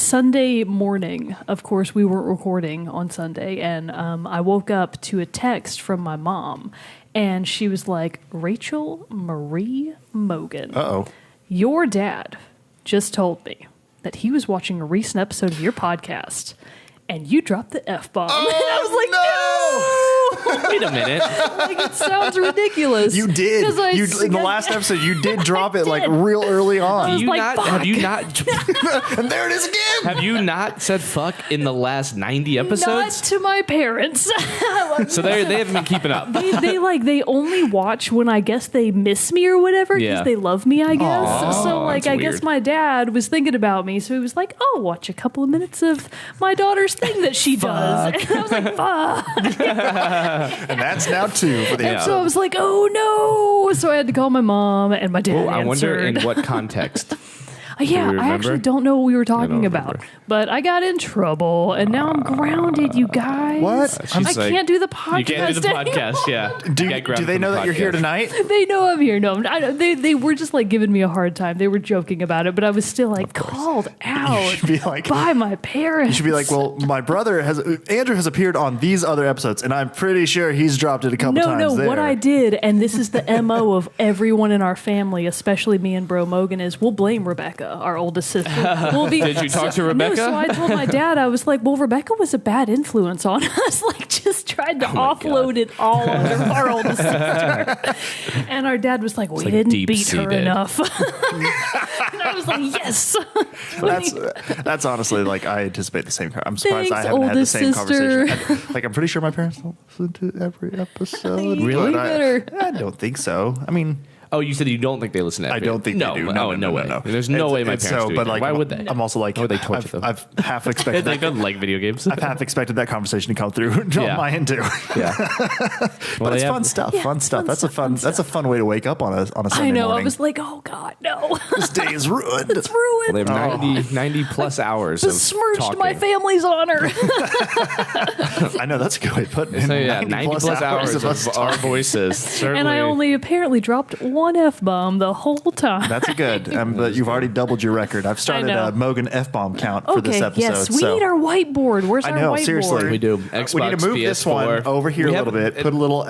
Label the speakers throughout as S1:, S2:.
S1: Sunday morning. Of course, we weren't recording on Sunday, and I woke up to a text from my mom, and she was like, Rachel Marie Mogan.
S2: Uh-oh.
S1: Your dad just told me that he was watching a recent episode of your podcast, and you dropped the F-bomb.
S2: Oh,
S1: and I was like, no!
S3: Wait a minute.
S1: Like, it sounds ridiculous.
S2: You did. In the last episode, you did drop it like real early on.
S3: Have you
S1: like,
S3: not? Have you not?
S2: And there it is again.
S3: Have you not said fuck in the last 90 episodes?
S1: Not to my parents.
S3: So they haven't been keeping up.
S1: They only watch when I guess they miss me or whatever because
S3: Yeah.
S1: they love me, I guess.
S3: Aww,
S1: so like
S3: that's
S1: I guess
S3: weird.
S1: my dad was thinking about me, so he was like, "Oh, watch a couple of minutes of my daughter's thing that she does." And I was like, "Fuck!"
S2: And that's now 2 for the
S1: And
S2: episode.
S1: so I was like, "Oh no!" So I had to call my mom, and my dad
S3: Oh, I wonder
S1: answered.
S3: in what context.
S1: Yeah,
S3: we
S1: I actually
S3: remember?
S1: don't know what we were talking
S3: don't
S1: about,
S3: remember.
S1: but I got in trouble, and now I'm grounded, you guys.
S2: What?
S1: I
S3: She's like,
S1: can't do the podcast.
S3: You can't do the
S1: anymore.
S3: podcast, yeah.
S2: Do they know that you're here tonight?
S1: They know I'm here. No, they were just like giving me a hard time. They were joking about it, but I was still like called out
S2: should be like-
S1: by my parents.
S2: You should be like, well, my brother Andrew has appeared on these other episodes, and I'm pretty sure he's dropped it a couple times
S1: No,
S2: there.
S1: what I did, and this is the MO of everyone in our family, especially me and Bro Mogan, is we'll blame Rebecca, our oldest sister.
S3: Did you talk to Rebecca?
S1: No, so I told my dad, I was like, well, Rebecca was a bad influence on us. Like, just tried to offload it all on our oldest sister. And our dad was like, we didn't beat her
S3: deep-seated.
S1: enough. And I was like, yes.
S2: That's honestly like I anticipate the same. I'm surprised I
S1: Thanks,
S2: haven't had the
S1: oldest
S2: same
S1: sister.
S2: conversation. Like I'm pretty sure my parents don't listen to every episode.
S1: Really?
S2: but
S1: Better.
S2: I don't think so. I mean,
S3: Oh, you said you don't think they listen to
S2: I don't think
S3: no,
S2: they do.
S3: No way. There's no way my parents do.
S2: But
S3: either.
S2: like,
S3: why would they?
S2: I'm also like,
S3: Or they torture them.
S2: I've half expected
S3: They
S2: that.
S3: don't like video games.
S2: I've half expected that conversation to come through on
S3: Yeah.
S2: my end too.
S3: Yeah.
S2: But it's fun stuff. Fun stuff. That's a fun way to wake up on a Sunday
S1: I know.
S2: morning.
S1: I was like, oh, God, no.
S2: This day is ruined.
S1: It's ruined.
S3: Well, they have 90 plus hours of
S1: Besmirched
S3: talking.
S1: my family's honor.
S2: I know that's a good way to put it.
S3: So yeah, 90 plus hours
S2: of us
S3: of our
S2: talking.
S3: voices. Certainly.
S1: And I only apparently dropped one F-bomb the whole time.
S2: That's a good. But you've already doubled your record. I've started
S1: know.
S2: a Mogan F-bomb count for this
S1: Okay,
S2: episode.
S1: yes, we
S2: so.
S1: need our whiteboard. Where's
S2: I
S1: our
S2: know,
S1: whiteboard?
S2: seriously.
S3: We do. Xbox,
S2: We need to move
S3: PS4.
S2: this one over here
S3: We
S2: a little
S3: have-
S2: bit. Put a little.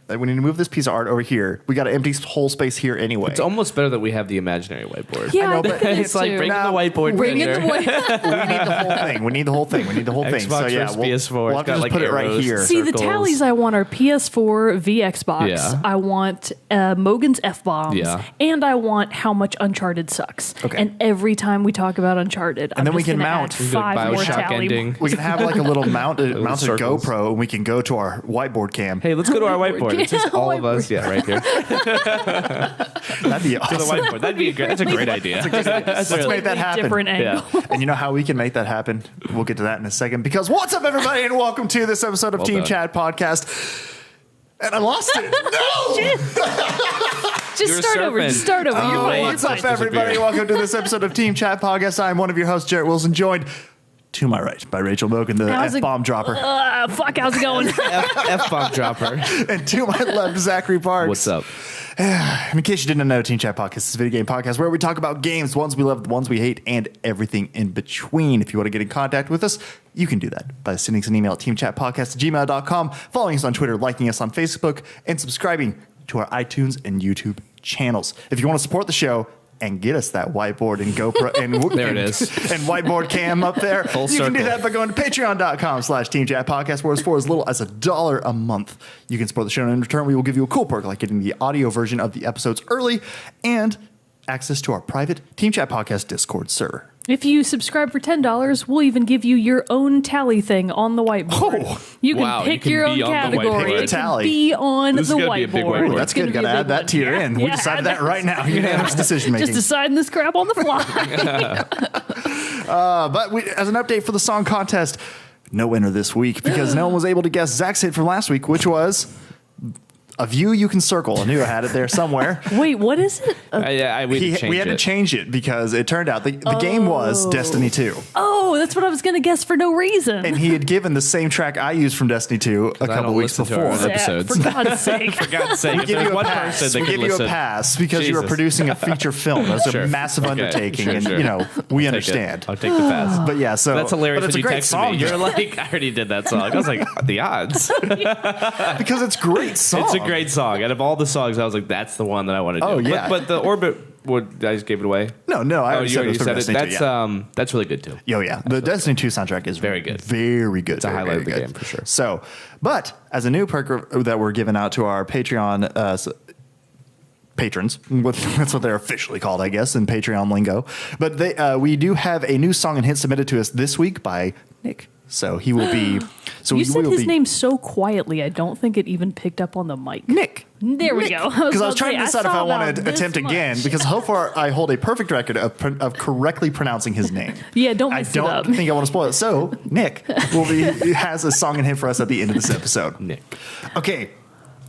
S2: We need to move this piece of art over here. We got an empty whole space here anyway.
S3: It's almost better that we have the imaginary whiteboard.
S1: Yeah,
S2: I know,
S1: I
S2: but
S1: think it
S3: It's
S1: is
S3: like
S1: too.
S3: bring in the whiteboard.
S1: Bring in the
S3: printer.
S1: whiteboard.
S2: we need the whole thing. We need the whole thing. We need the whole thing.
S3: Xbox
S2: So yeah,
S3: versus
S2: we'll
S3: PS4.
S2: have
S3: It's
S2: to
S3: got,
S2: just
S3: like,
S2: put it right
S3: arrows.
S2: here.
S1: See, the
S3: circles.
S1: tallies I want are PS4 v Xbox.
S3: Yeah.
S1: I want Mogan's F-bombs.
S3: Yeah.
S1: And I want how much Uncharted sucks.
S2: Okay.
S1: And every time we talk about Uncharted,
S2: And then we can mount
S3: do, like,
S1: 5 more
S3: BioShock
S1: tally.
S3: ending.
S2: We can have like a little mounted
S3: circles.
S2: GoPro, and we can go to our whiteboard cam.
S3: Hey, let's go to our
S1: Whiteboard.
S3: whiteboard. It's just
S1: Yeah,
S3: all of
S1: whiteboard.
S3: us. Yeah, right here.
S2: That'd be
S3: To the
S2: awesome.
S3: whiteboard. That's a great idea.
S2: Let's make that happen.
S1: Different angle.
S3: Yeah.
S2: And you know how we can make that happen? We'll get to that in a second. Because what's up, everybody, and welcome to this episode of
S3: Well
S2: Team
S3: done.
S2: Chat Podcast. And I lost it. No!
S1: Just
S3: You're
S1: start over.
S3: surfing.
S1: Just start over. You're
S3: Oh,
S1: fine.
S2: What's
S1: You're
S2: up,
S1: fine.
S2: everybody? Welcome to this episode of Team Chat Podcast. I'm one of your hosts, Jerrett Wilson, joined to my right by Rachel Mogan, the
S1: How's it-
S2: F-bomb dropper.
S1: Fuck, how's it going?
S3: F-bomb dropper.
S2: And to my left, Zachary Parks.
S3: What's up?
S2: And in case you didn't know, Team Chat Podcast is a video game podcast where we talk about games, the ones we love, the ones we hate, and everything in between. If you want to get in contact with us, you can do that by sending us an email at teamchatpodcast@gmail.com, following us on Twitter, liking us on Facebook, and subscribing to our iTunes and YouTube channels. If you want to support the show and get us that whiteboard and GoPro and
S3: There it is.
S2: and whiteboard cam up there,
S3: Full
S2: you can do
S3: circle.
S2: that by going to patreon.com/teamchatpodcast, where it's for as little as $1 a month. You can support the show, and in return, we will give you a cool perk like getting the audio version of the episodes early and access to our private Team Chat Podcast Discord server.
S1: If you subscribe for $10, we'll even give you your own tally thing on the whiteboard.
S2: Oh,
S1: you can
S3: wow,
S1: pick
S3: you can
S1: your own
S3: be on the
S1: category.
S3: whiteboard.
S1: It
S2: Tally.
S1: can be on
S3: This
S1: the
S3: is gonna be a big whiteboard.
S2: Ooh, that's good. Got to add that to your end. We decided that right now. Unanimous decision making.
S1: Just deciding this crap on the fly.
S2: But as an update for the song contest, no winner this week because no one was able to guess Zach's hit from last week, which was A view you can circle. I knew I had it there somewhere.
S1: Wait, what is it?
S2: We had to change it because it turned out the game was Destiny 2.
S1: Oh, that's what I was going to guess for no reason.
S2: And he had given the same track I used from Destiny 2 a couple weeks before.
S3: Episodes.
S1: For God's sake.
S3: For God's sake,
S2: We give you a pass. We give you a pass because you were producing a feature film. That was a massive undertaking, and we understand.
S3: I'll take the pass.
S2: But yeah, so
S3: That's hilarious.
S2: But it's
S3: When
S2: a
S3: you
S2: great
S3: texted
S2: song
S3: me, you're like, I already did that song. I was like, the odds.
S2: because it's a great song.
S3: It's a great song. Out of all the songs, I was like, that's the one that I want to do.
S2: Oh, yeah.
S3: But the Orbit, I just gave it away?
S2: No, I already said it.
S3: You said it.
S2: Destiny 2,
S3: That's really good too.
S2: Yeah. The Destiny 2 soundtrack is
S3: very good.
S2: Very good.
S3: It's a highlight of the game for sure.
S2: So, but as a new perk that we're giving out to our Patreon patrons, that's what they're officially called, I guess, in Patreon lingo. But we do have a new song and hit submitted to us this week by Nick. So he will be. So
S1: you said his name so quietly, I don't think it even picked up on the mic.
S2: Nick.
S1: There we go.
S2: Because I was trying to decide if I want to attempt again, because so far I hold a perfect record of correctly pronouncing his name.
S1: Yeah, don't mess it up.
S2: I don't think I want to spoil it. So Nick has a song and hit for us at the end of this episode.
S3: Nick.
S2: Okay.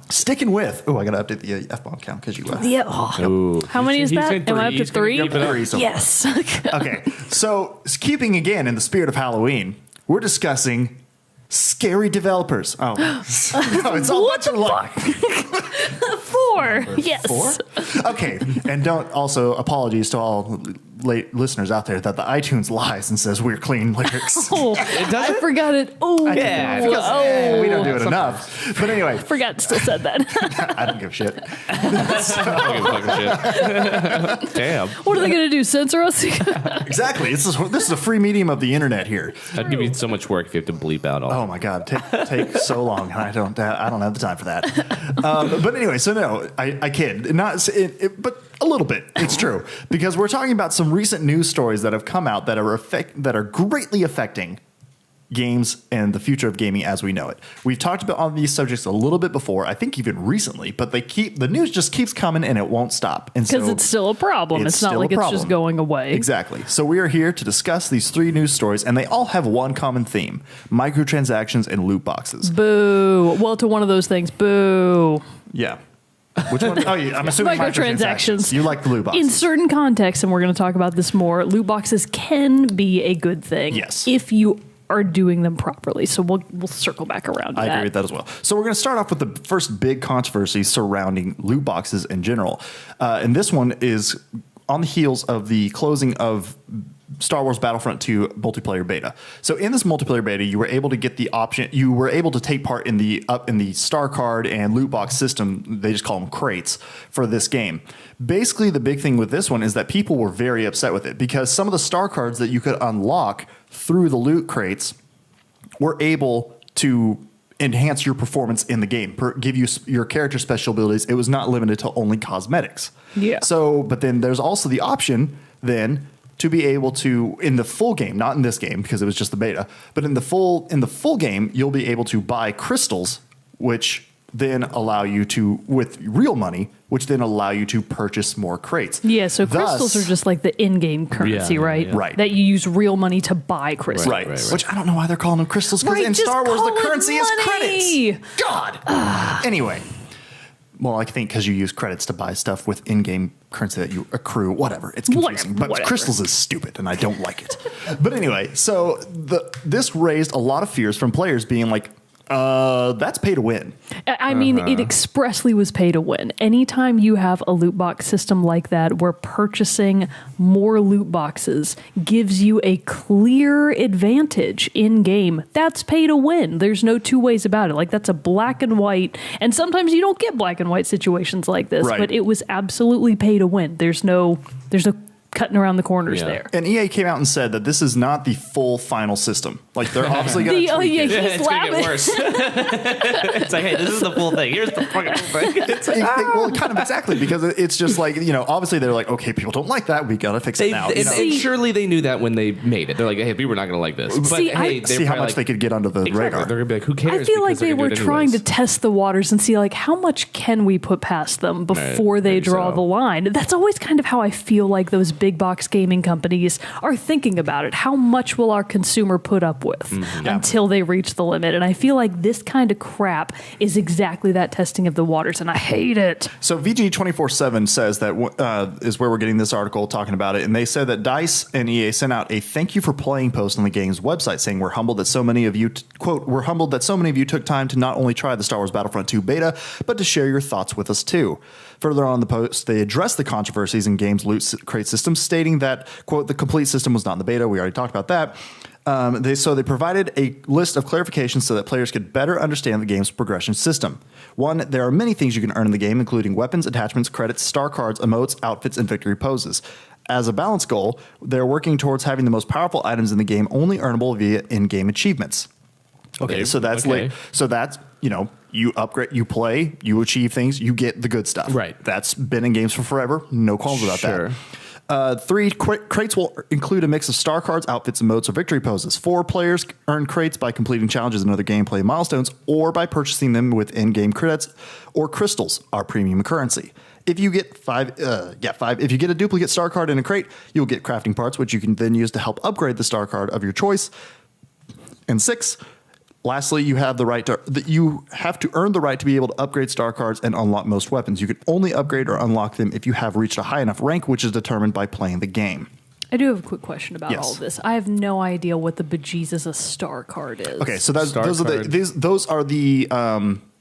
S2: Sticking with. Oh, I got to update the F-bomb count because you left.
S1: Yeah. Oh. How many is that? Am I up to 3?
S2: Three so
S1: yes.
S2: Okay. So keeping again in the spirit of Halloween, we're discussing scary developers. Oh, no, it's all
S1: What
S2: much luck.
S1: 4. Yes.
S2: 4? Okay. And apologies to all listeners out there that the iTunes lies and says we're clean lyrics.
S1: Oh, I forgot it. Oh,
S3: Yeah,
S2: because we don't do it enough. But anyway,
S1: forgot still said that.
S2: I don't give a shit.
S3: Damn.
S1: What are they going to do? Censor us?
S2: Exactly. This is a free medium of the internet here.
S3: That'd give you so much work if you have to bleep out all.
S2: Oh my God, take so long. I don't have the time for that. But anyway, so no, I kid, but a little bit. It's true because we're talking about some recent news stories that have come out that are greatly affecting games and the future of gaming as we know it. We've talked about on these subjects a little bit before, I think even recently, but the news just keeps coming and it won't stop. And
S1: because it's still a problem. It's not like it's just going away.
S2: Exactly. So we are here to discuss these 3 news stories, and they all have one common theme: microtransactions and loot boxes.
S1: Boo. Well, to one of those things. Boo.
S2: Yeah. Which one? Oh, I'm assuming microtransactions. You like the loot boxes.
S1: In certain contexts, and we're going to talk about this more, loot boxes can be a good thing.
S2: Yes.
S1: If you are doing them properly. So we'll circle back around to that.
S2: I agree with that as well. So we're going to start off with the first big controversy surrounding loot boxes in general. And this one is on the heels of the closing of Star Wars Battlefront 2 multiplayer beta. So in this multiplayer beta, you were able to get the option. You were able to take part in the star card and loot box system. They just call them crates for this game. Basically, the big thing with this one is that people were very upset with it because some of the star cards that you could unlock through the loot crates were able to enhance your performance in the game, give you your character special abilities. It was not limited to only cosmetics.
S1: Yeah.
S2: So, but then there's also the option then to be able to, in the full game, not in this game because it was just the beta, but in the full game, you'll be able to buy crystals, which then allow you to, with real money, which then allow you to purchase more crates.
S1: Yeah, so crystals are just like the in-game currency, right?
S2: Yeah. Right.
S1: That you use real money to buy crystals.
S2: Right. Which I don't know why they're calling them crystals, because in Star Wars, the currency is credits. God. Anyway. Well, I think because you use credits to buy stuff with in-game currency that you accrue, whatever. It's confusing. But crystals is stupid, and I don't like it. But anyway, so this raised a lot of fears from players being like, that's pay to win.
S1: I mean, it expressly was pay to win. Anytime you have a loot box system like that, where purchasing more loot boxes gives you a clear advantage in game, that's pay to win. There's no two ways about it. Like, that's a black and white. And sometimes you don't get black and white situations like this, but it was absolutely pay to win. There's no cutting around the corners there.
S2: And EA came out and said that this is not the full final system. Like, they're obviously going to tweak it.
S3: It's going to get worse. It's like, hey, this is the full thing. Here's the fucking thing.
S2: Well, kind of exactly, because it's just like, obviously they're like, okay, people don't like that. We got to fix it now.
S3: And surely they knew that when they made it. They're like, hey, people are not going to like this. But hey,
S2: see how much they could get under the radar.
S3: They're going to be like, who cares?
S1: I feel like they were trying to test the waters and see, like, how much can we put past them before they draw the line. That's always kind of how I feel like those big box gaming companies are thinking about it. How much will our consumer put up with until they reach the limit? And I feel like this kind of crap is exactly that testing of the waters, and I hate it.
S2: So VG247 says that is where we're getting this article talking about it, and they said that DICE and EA sent out a thank you for playing post on the game's website saying we're humbled that so many of you quote, we're humbled that so many of you took time to not only try the Star Wars Battlefront 2 beta, but to share your thoughts with us too. Further on in the post, they addressed the controversies in games loot crate systems, stating that, quote, the complete system was not in the beta. We already talked about that. They provided a list of clarifications so that players could better understand the game's progression system. One, there are many things you can earn in the game, including weapons, attachments, credits, star cards, emotes, outfits, and victory poses. As a balance goal, they're working towards having the most powerful items in the game only earnable via in-game achievements. Okay, so that's you upgrade, you play, you achieve things, you get the good stuff.
S3: Right.
S2: That's been in games for forever. No qualms about that. 3, crates will include a mix of star cards, outfits, emotes, or victory poses. 4, players earn crates by completing challenges and other gameplay milestones, or by purchasing them with in-game credits or crystals, our premium currency. If you get 5, if you get a duplicate star card in a crate, you'll get crafting parts, which you can then use to help upgrade the star card of your choice. And 6, lastly, you have to earn the right to be able to upgrade star cards and unlock most weapons. You can only upgrade or unlock them if you have reached a high enough rank, which is determined by playing the game.
S1: I do have a quick question about all of this. I have no idea what the bejesus a star card is.
S2: Okay, so those are the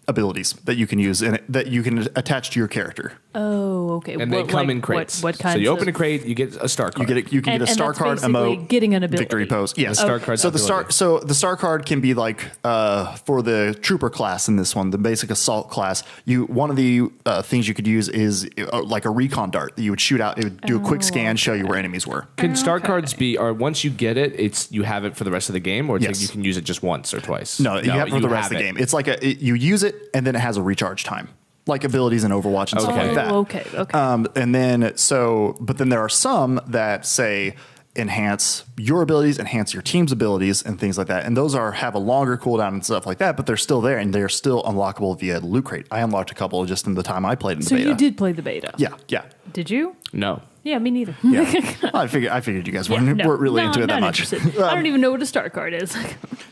S2: abilities that you can use and that you can attach to your character.
S1: Oh, okay.
S3: And they come in crates.
S1: What kinds?
S3: So you open a crate, you get a star card.
S2: You can get a star card, emote,
S1: getting an ability.
S2: victory pose. Yes.
S3: Star card.
S2: So the star card can be like for the trooper class in this one, the basic assault class. One of the things you could use is like a recon dart that you would shoot out. It would do a quick scan, show you where enemies were.
S3: Can star cards be? Or once you get it, you have it for the rest of the game, or you can use it just once or twice?
S2: No, you have it for the rest of the game. It's like you use it and then it has a recharge time. Like abilities in Overwatch and stuff like that.
S1: Okay.
S2: But then there are some that say enhance your abilities, enhance your team's abilities, and things like that. And those have a longer cooldown and stuff like that, but they're still there and they're still unlockable via the loot crate. I unlocked a couple just in the time I played in the beta.
S1: So you did play the beta?
S2: Yeah.
S1: Did you?
S3: No.
S1: Yeah, me neither.
S2: Yeah. I figured you guys weren't really into it that much.
S1: I don't even know what a star card is.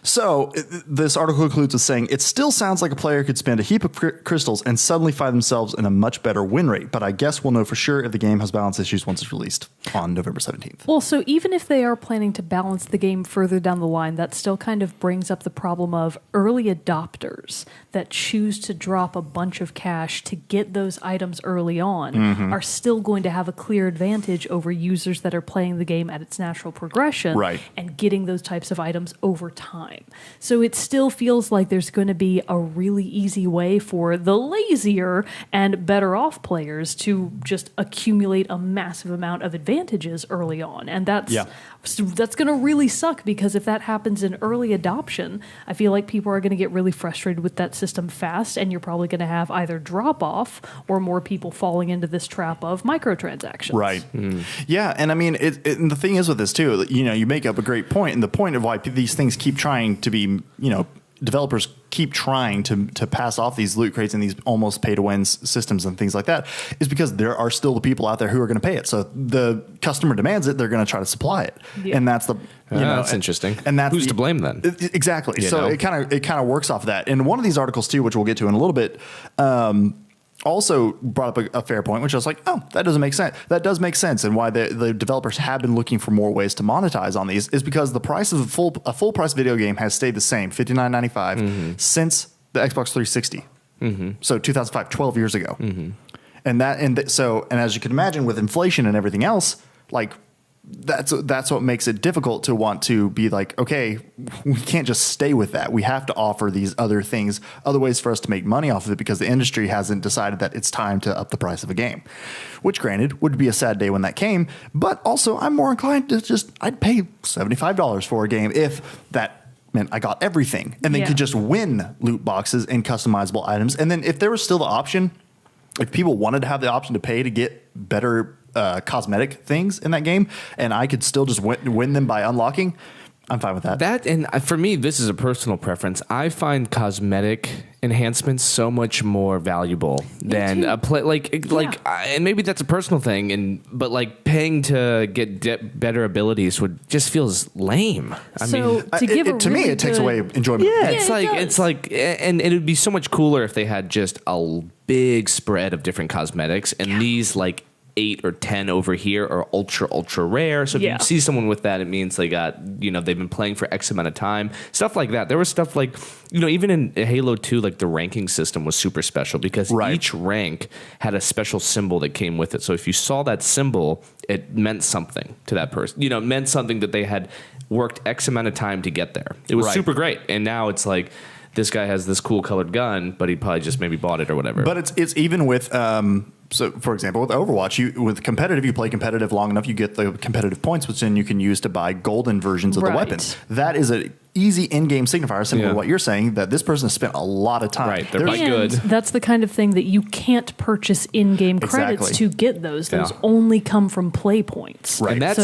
S2: So this article concludes with saying, it still sounds like a player could spend a heap of crystals and suddenly find themselves in a much better win rate. But I guess we'll know for sure if the game has balance issues once it's released on November 17th.
S1: Well, so even if they are planning to balance the game further down the line, that still kind of brings up the problem of early adopters that choose to drop a bunch of cash to get those items early on are still going to have a clear advantage over users that are playing the game at its natural progression and getting those types of items over time. So it still feels like there's going to be a really easy way for the lazier and better off players to just accumulate a massive amount of advantages early on. And that's going to really suck, because if that happens in early adoption, I feel like people are going to get really frustrated with that system fast, and you're probably going to have either drop off or more people falling into this trap of microtransactions.
S2: Right. Yeah, and I mean, and the thing is with this too, you make up a great point, and the point of why these things keep trying to be, developers keep trying to pass off these loot crates and these almost pay-to-win systems and things like that is because there are still the people out there who are going to pay it. So the customer demands it, they're going to try to supply it, and that's the
S3: that's interesting.
S2: And that's
S3: who's to blame then?
S2: Exactly. So it kind of works off of that. And one of these articles too, which we'll get to in a little bit, also brought up a fair point, which I was like, oh, that doesn't make sense. That does make sense. And why the developers have been looking for more ways to monetize on these is because the price of a full price video game has stayed the same, $59.95, since the Xbox 360. So 2005, 12 years ago. And as you can imagine, with inflation and everything else, like that's what makes it difficult to want to be like, okay, we can't just stay with that. We have to offer these other things, other ways for us to make money off of it, because the industry hasn't decided that it's time to up the price of a game, which granted would be a sad day when that came. But also I'm more inclined to I'd pay $75 for a game if that meant I got everything and then could just win loot boxes and customizable items. And then if there was still the option, if people wanted to have the option to pay to get better cosmetic things in that game, and I could still just win them by unlocking, I'm fine with that.
S3: That, and for me, this is a personal preference. I find cosmetic enhancements so much more valuable than a play. And maybe that's a personal thing, but like paying to get better abilities just feels lame.
S2: To me, it takes away enjoyment.
S3: Yeah, it's like, and it would be so much cooler if they had just a big spread of different cosmetics, and these like 8 or 10 over here are ultra rare. So if you see someone with that, it means they got, they've been playing for X amount of time, stuff like that. There was stuff like, even in Halo 2, like the ranking system was super special because each rank had a special symbol that came with it. So if you saw that symbol, it meant something to that person. It meant something that they had worked X amount of time to get there. It was super great. And now it's like, this guy has this cool colored gun, but he probably just maybe bought it or whatever.
S2: But it's even with, so for example, with Overwatch, with competitive, you play competitive long enough, you get the competitive points, which then you can use to buy golden versions of the weapons. That is an easy in-game signifier, similar to what you're saying, that this person has spent a lot of time.
S3: Right, they're quite good.
S1: That's the kind of thing that you can't purchase in-game credits to get those. Those only come from play points.
S3: Right. And that's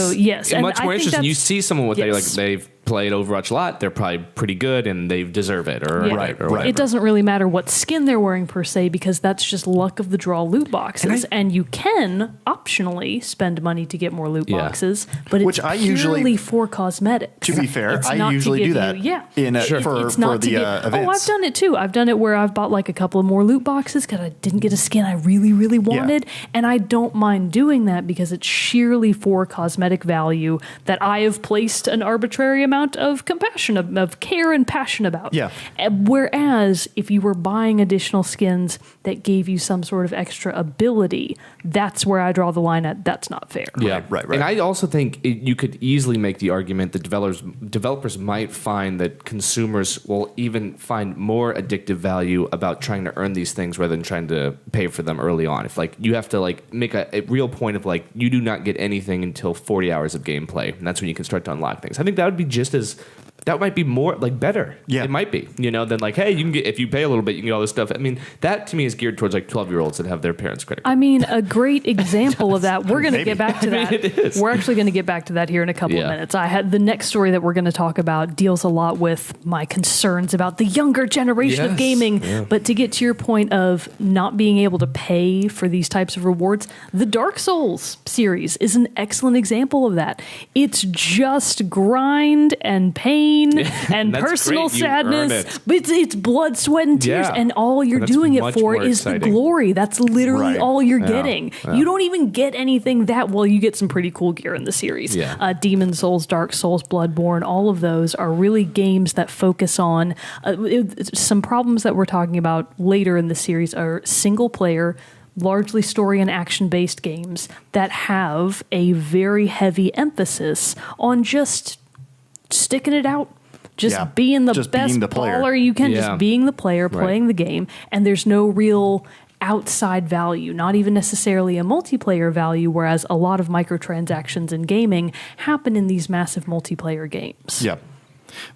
S3: much more interesting. You see someone with they've played Overwatch a lot, they're probably pretty good and they deserve it. Or whatever.
S1: It doesn't really matter what skin they're wearing per se, because that's just luck of the draw loot boxes. And you can optionally spend money to get more loot boxes, but it's purely for cosmetics.
S2: To be fair, I usually do that. For the events.
S1: Oh, I've done it too. I've done it where I've bought like a couple of more loot boxes because I didn't get a skin I really wanted, and I don't mind doing that because it's sheerly for cosmetic value that I have placed an arbitrary amount of compassion, of care and passion about.
S2: Yeah.
S1: Whereas if you were buying additional skins that gave you some sort of extra ability, that's where I draw the line at. That's not fair.
S3: Yeah, right. And I also think you could easily make the argument that developers might find that consumers will even find more addictive value about trying to earn these things rather than trying to pay for them early on. If like you have to like make a real point of like you do not get anything until 40 hours of gameplay, and that's when you can start to unlock things. I think that would be just as that might be more like better. Yeah, it might be, than like, hey, you can get, if you pay a little bit, you can get all this stuff. I mean, that to me is geared towards like 12-year-olds that have their parents' credit card.
S1: I mean, a great example of that. We're going to get back to that. We're actually going to get back to that here in a couple of minutes. I had the next story that we're going to talk about deals a lot with my concerns about the younger generation of gaming. Yeah. But to get to your point of not being able to pay for these types of rewards, the Dark Souls series is an excellent example of that. It's just grind and pain and personal sadness, but it's blood, sweat, and tears, and all you're doing it for is the glory. That's literally all you're getting. You don't even get anything that well. You get some pretty cool gear in the series. Demon Souls, Dark Souls, Bloodborne, all of those are really games that focus on some problems that we're talking about later in the series are single player, largely story and action-based games that have a very heavy emphasis on just sticking it out, just being the best baller you can, just being the player, playing the game, and there's no real outside value, not even necessarily a multiplayer value, whereas a lot of microtransactions in gaming happen in these massive multiplayer games.
S2: Yeah.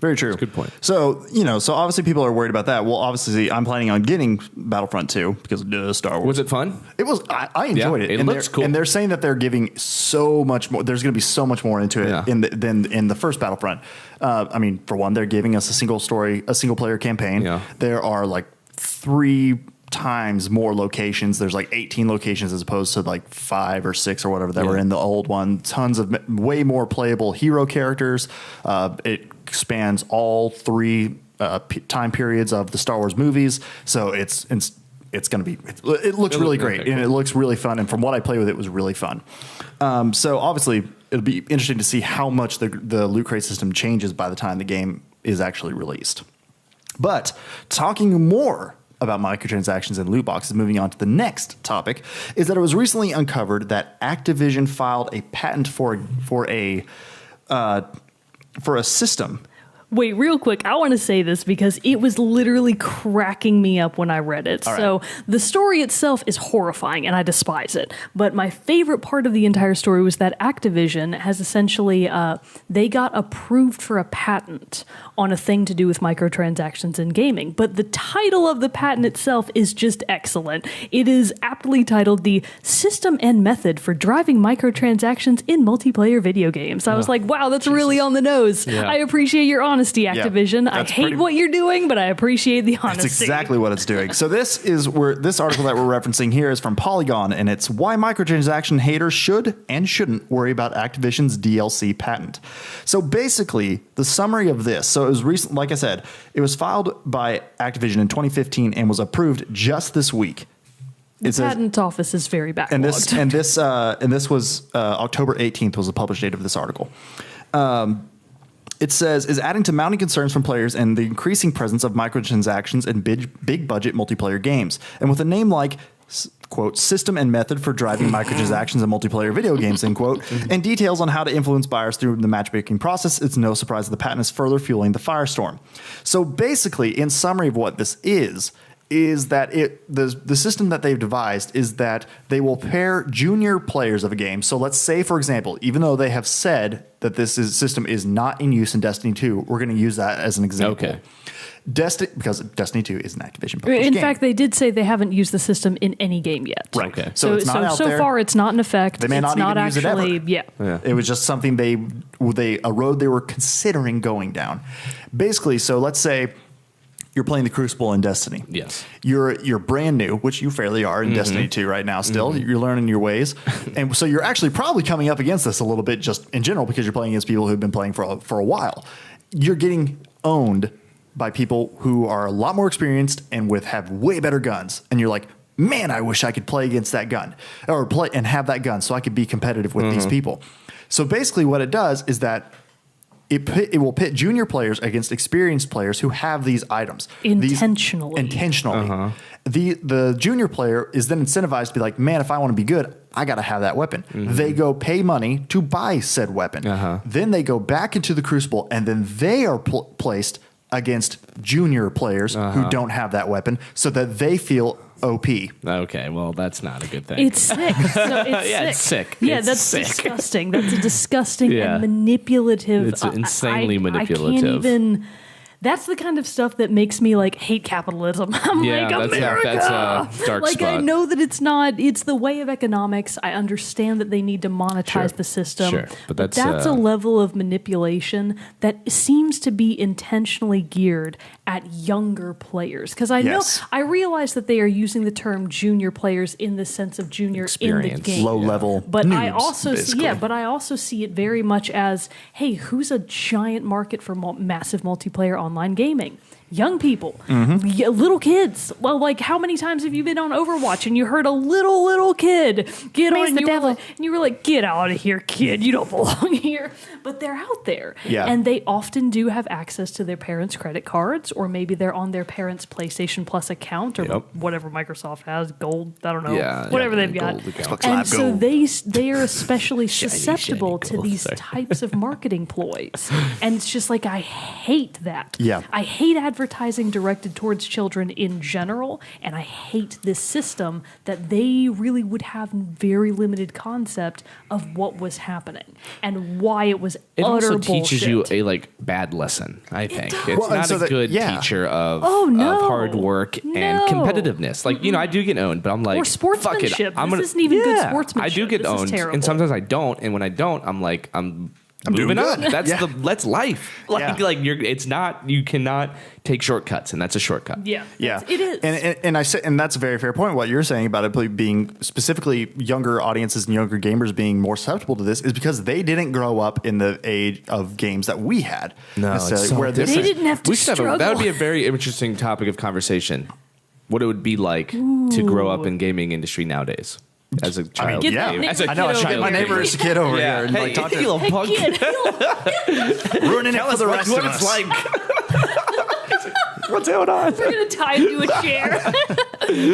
S2: Very true.
S3: That's a good point.
S2: So, so obviously people are worried about that. Well, obviously I'm planning on getting Battlefront 2 because of Star Wars.
S3: Was it fun?
S2: It was. I enjoyed it.
S3: It looks cool.
S2: And they're saying that they're giving so much more. There's going to be so much more into it than in the first Battlefront. I mean, for one, they're giving us a single player campaign. Yeah. There are like 3 times more locations. There's like 18 locations as opposed to like 5 or 6 or whatever that were in the old one. Tons of way more playable hero characters. It spans all 3 time periods of the Star Wars movies. So it's going to be, it looks really great and it looks really fun. And from what I played with, it was really fun. So obviously it'll be interesting to see how much the loot crate system changes by the time the game is actually released. But talking more about microtransactions and loot boxes, moving on to the next topic, is that it was recently uncovered that Activision filed a patent for a system
S1: Wait, real quick, I want to say this because it was literally cracking me up when I read it.
S2: All
S1: So
S2: right.
S1: the story itself is horrifying and I despise it. But my favorite part of the entire story was that Activision has essentially, they got approved for a patent on a thing to do with microtransactions in gaming. But the title of the patent itself is just excellent. It is aptly titled The System and Method for Driving Microtransactions in Multiplayer Video Games. I was like, wow, that's really on the nose.
S3: Yeah.
S1: I appreciate your honesty, Activision. I hate what you're doing, but I appreciate the honesty.
S2: That's exactly what it's doing. So this article that we're referencing here is from Polygon, and it's why microtransaction haters should and shouldn't worry about Activision's DLC patent. So basically, the summary of this. So it was recent, like I said, it was filed by Activision in 2015 and was approved just this week.
S1: The patent office is very backlogged.
S2: And this was October 18th was the published date of this article. It says, is adding to mounting concerns from players and the increasing presence of microtransactions in big budget multiplayer games. And with a name like, quote, system and method for driving microtransactions in multiplayer video games, end quote, and details on how to influence buyers through the matchmaking process, it's no surprise that the patent is further fueling the firestorm. So basically, in summary of what this is that the system that they've devised is that they will pair junior players of a game. So let's say, for example, even though they have said that system is not in use in Destiny 2, we're going to use that as an example.
S3: Okay.
S2: Because Destiny 2 is an Activision published
S1: In
S2: game.
S1: fact, they did say they haven't used the system in any game yet.
S2: Right.
S3: Okay.
S2: So it's not out
S1: so
S2: there.
S1: far it's not in effect.
S2: They may not even use it ever.
S1: Yeah.
S2: It was just something a road they were considering going down. Basically, so let's say you're playing the Crucible in Destiny.
S3: Yes.
S2: You're brand new, which you fairly are in Destiny 2 right now still. You're learning your ways. And so you're actually probably coming up against this a little bit just in general because you're playing against people who've been playing for a while. You're getting owned by people who are a lot more experienced and have way better guns. And you're like, man, I wish I could play against that gun or play and have that gun so I could be competitive with these people. So basically what it does is that it will pit junior players against experienced players who have these items.
S1: Intentionally.
S2: The junior player is then incentivized to be like, man, if I want to be good, I got to have that weapon. They go pay money to buy said weapon. Then they go back into the Crucible, and then they are placed against junior players who don't have that weapon so that they feel OP.
S3: Okay, well, that's not a good thing.
S1: It's sick. So it's sick. Yeah,
S3: It's
S1: that's
S3: sick.
S1: disgusting. That's a disgusting and manipulative.
S3: It's insanely manipulative.
S1: I can't even. That's the kind of stuff that makes me like hate capitalism. I'm like, America.
S3: That's a dark
S1: like,
S3: spot.
S1: I know that it's not. It's the way of economics. I understand that they need to monetize the system.
S3: Sure, but that's
S1: a level of manipulation that seems to be intentionally geared at younger players. Because I realize that they are using the term junior players in the sense of junior in the game,
S2: low level.
S1: But
S2: noobs,
S1: I also
S2: basically.
S1: I also see it very much as, hey, who's a giant market for massive multiplayer online gaming? Young people, little kids. Well, like, how many times have you been on Overwatch and you heard a little kid get on and you were like, get out of here, kid. You don't belong here. But they're out there.
S2: Yeah.
S1: And they often do have access to their parents' credit cards, or maybe they're on their parents' PlayStation Plus account or whatever Microsoft has, Gold, I don't know, whatever they've got. And so they are especially susceptible to these types of marketing ploys. And it's just like, I hate that.
S2: Yeah.
S1: I hate advertising directed towards children in general, and I hate this system that they really would have very limited concept of what was happening and why it was
S3: it
S1: utter
S3: also teaches
S1: bullshit.
S3: you a bad lesson, I think.
S1: does.
S3: It's not a good teacher of hard work and competitiveness. Like, I do get owned, but I'm like,
S1: or sportsmanship.
S3: Fuck it.
S1: This isn't even good sportsmanship.
S3: I do get owned, and sometimes I don't, and when I don't, I'm like, I'm moving on. That's life. It's not. You cannot take shortcuts, and that's a shortcut.
S1: Yeah. It is.
S2: And that's a very fair point. What you're saying about it being specifically younger audiences and younger gamers being more susceptible to this is because they didn't grow up in the age of games that we had.
S3: No, it's so
S1: they didn't have to struggle.
S3: That would be a very interesting topic of conversation. What it would be like to grow up in gaming industry nowadays. As a child,
S1: as a
S2: I know. I should get my neighbor's kid over here and
S3: hey,
S2: talk to
S3: you little punk.
S2: ruining it for the rest of us.
S3: What's going on?
S1: We're gonna tie him to a chair.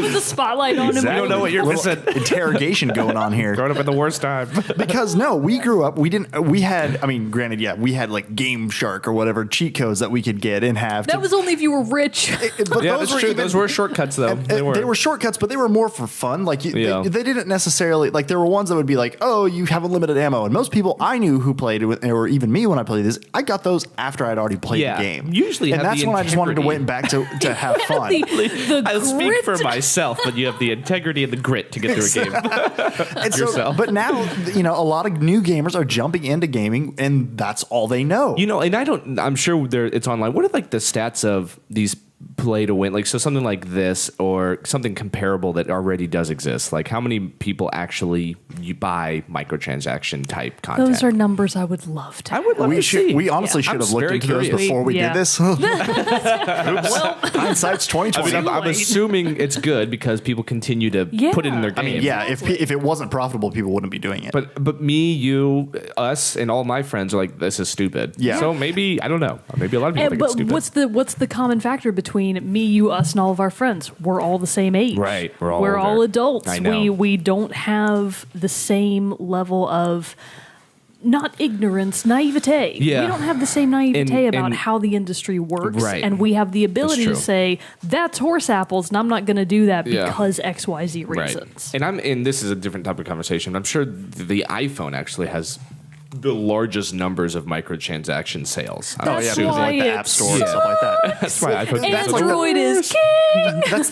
S1: Put the spotlight on him.
S3: I don't know what you're missing.
S2: Interrogation going on here.
S3: Growing up at the worst time.
S2: Because no, we grew up. We had. I mean, granted, yeah, we had like Game Shark or whatever cheat codes that we could get and have.
S1: That was only if you were rich.
S2: But
S3: Yeah,
S2: those
S3: that's
S2: were
S3: true.
S2: even-
S3: Those were shortcuts, though.
S2: They were shortcuts, but they were more for fun. Like
S3: Yeah.
S2: they didn't necessarily like. There were ones that would be like, "Oh, you have unlimited ammo," and most people I knew who played it, or even me when I played this, I got those after I'd already played
S3: Yeah.
S2: the game.
S3: Usually
S2: and
S3: have
S2: that's
S3: the
S2: when I just wanted to
S3: integrity.
S2: wait back to have fun.
S1: the
S3: I'll speak for
S1: grit.
S3: myself, but you have the integrity and the grit to get through a game.
S2: And so,
S3: yourself.
S2: but now, a lot of new gamers are jumping into gaming, and that's all they know.
S3: And I'm sure it's online. What are like the stats of these play to win? Like, so something like this or something comparable that already does exist. Like, how many people actually buy microtransaction type content?
S1: Those are numbers I would love to.
S3: I would love
S2: we
S3: to
S2: should.
S3: see.
S2: We honestly
S3: Yeah.
S2: should
S3: I'm
S2: have looked
S3: very
S2: into those
S3: curious.
S2: before we
S1: Yeah.
S2: did this.
S1: Well,
S2: Hindsight's 2020.
S3: I mean, I'm
S1: late.
S3: assuming it's good because people continue to
S1: Yeah.
S3: put it in their
S1: I
S3: game.
S1: mean,
S2: yeah, if it wasn't profitable, people wouldn't be doing it.
S3: But me, you, us, and all my friends are like, this is stupid.
S2: Yeah.
S3: So maybe, I don't know. Maybe a lot of people think it's
S1: but
S3: stupid.
S1: what's the common factor between me, you, us, and all of our friends? We're all the same age.
S3: Right. We're all
S1: We're all
S3: older.
S1: adults.
S3: I know.
S1: We don't have the same level of not ignorance, naivete.
S3: Yeah.
S1: We don't have the same naivete about
S3: and-
S1: how the industry works.
S3: Right.
S1: And we have the ability to
S3: true.
S1: say, that's horse apples, and I'm not going to do that
S3: Yeah.
S1: because XYZ
S3: Right.
S1: reasons.
S3: And this is a different type of conversation. I'm sure the iPhone actually has the largest numbers of microtransaction sales.
S2: oh yeah,
S1: That's
S2: because
S1: why
S2: like the App
S1: it's
S2: Store and stuff like that.
S3: That's why iPhone.
S1: Android is king.
S2: That's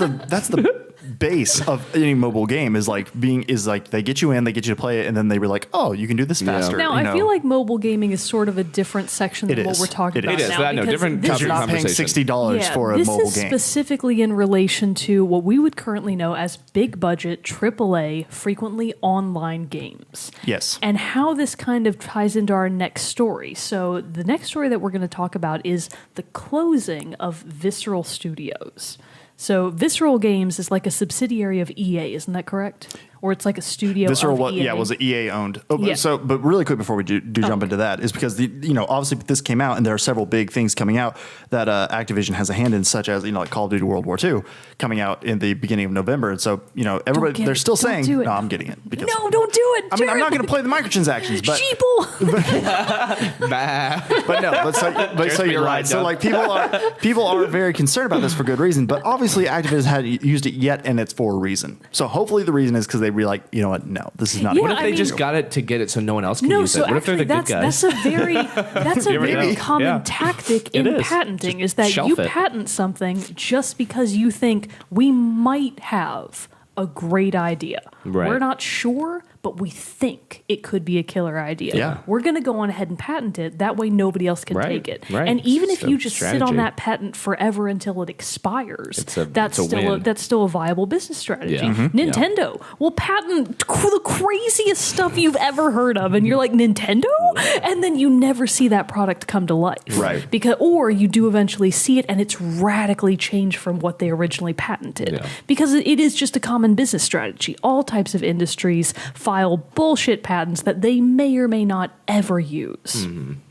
S2: the base of any mobile game is like they get you in, they get you to play it, and then they were like, oh, you can do this faster.
S1: Now, I feel like mobile gaming is sort of a different section than
S2: It
S1: what
S2: is.
S1: we're talking
S2: It
S1: about
S3: is.
S1: now.
S3: I know,
S1: because
S3: different
S1: this
S2: because you're
S3: topic
S2: not paying
S3: conversation.
S2: $60 for a
S1: this
S2: mobile
S1: is
S2: game.
S1: specifically in relation to what we would currently know as big budget, AAA, frequently online games.
S2: Yes.
S1: And how this kind of ties into our next story. So the next story that we're going to talk about is the closing of Visceral Studios. So Visceral Games is like a subsidiary of EA, isn't that correct? Or it's like a studio
S2: Visceral,
S1: of EA.
S2: was it EA owned? Oh,
S1: Yeah.
S2: but really quick before we do jump into that is because obviously this came out and there are several big things coming out that Activision has a hand in, such as like Call of Duty World War II coming out in the beginning of November, and so everybody
S1: get
S2: they're
S1: it.
S2: still
S1: Don't
S2: saying
S1: do it.
S2: no, I'm getting it because
S1: No, don't do it.
S2: I mean I'm not
S1: Jerrett.
S2: going to play the microtransactions, but
S1: Sheeple.
S2: but no, so you're right. So like people are very concerned about this for good reason, but obviously Activision hadn't used it yet, and it's for a reason. So hopefully the reason is because they be like, you know what, no, this is not.
S1: Yeah,
S3: What if they
S1: I
S3: just
S1: mean-
S3: got it to get it so no one else can
S1: No,
S3: use
S1: so
S3: it? What if they're
S1: actually,
S3: the good guys?
S1: that's a
S3: You ever
S1: very
S3: know?
S1: common
S3: Yeah.
S1: tactic
S3: It
S1: in
S3: is.
S1: patenting
S3: Just
S1: is that
S3: shelf
S1: you
S3: it.
S1: patent something just because you think we might have a great idea.
S3: Right.
S1: We're not sure, but we think it could be a killer idea.
S2: Yeah.
S1: We're going to go on ahead and patent it. That way nobody else can
S3: Right,
S1: take it.
S3: right.
S1: And even if
S3: So
S1: you just sit on
S3: strategy.
S1: that patent forever until it expires, that's
S3: it's a win.
S1: that's still a viable business strategy.
S3: Yeah. Mhm.
S1: Nintendo will patent the craziest stuff you've ever heard of, and you're like, Nintendo? And then you never see that product come to life.
S2: Right.
S1: Or you do eventually see it and it's radically changed from what they originally patented.
S3: Yeah.
S1: Because it is just a common business strategy. All types of industries file bullshit patents that they may or may not ever use.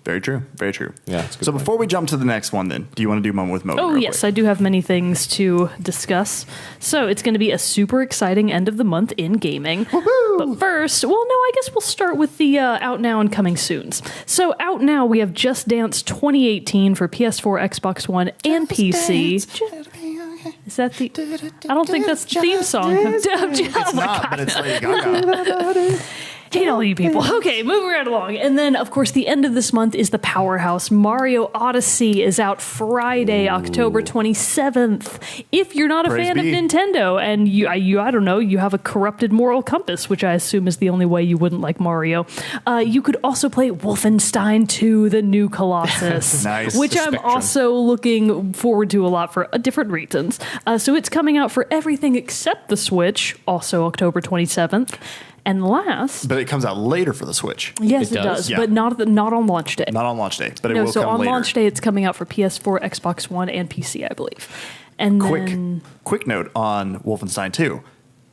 S2: Very true. Very true.
S3: Yeah, that's a good
S2: So
S3: point.
S2: before we jump to the next one, then, do you want to do one with Mogan?
S1: Oh,
S2: real
S1: yes,
S2: quick?
S1: I do have many things to discuss. So it's going to be a super exciting end of the month in gaming. But first, well, no, I guess we'll start with the out now and coming soons. So out now, we have Just Dance 2018 for PS4, Xbox One, and PC. Is that the? I don't think that's the theme song.
S2: It's not, but it's Lady Gaga.
S1: Hate all you people. Okay, moving right along. And then, of course, the end of this month is the powerhouse. Mario Odyssey is out Friday, October 27th. If you're not a
S2: Praise
S1: fan
S2: be.
S1: of Nintendo and you, I don't know, you have a corrupted moral compass, which I assume is the only way you wouldn't like Mario, you could also play Wolfenstein 2, The New Colossus,
S2: Nice.
S1: which
S2: The
S1: I'm
S3: Spectrum.
S1: also looking forward to a lot for different reasons. So it's coming out for everything except the Switch, also October 27th. And last,
S2: But it comes out later for the Switch.
S1: yes,
S3: It
S1: it
S3: does?
S1: does,
S2: Yeah.
S1: but not on launch day.
S2: Not on launch day, but it
S1: No,
S2: will
S1: so
S2: come
S1: on
S2: later.
S1: launch day, it's coming out for PS4, Xbox One, and PC, I believe. And then,
S2: Quick note on Wolfenstein 2.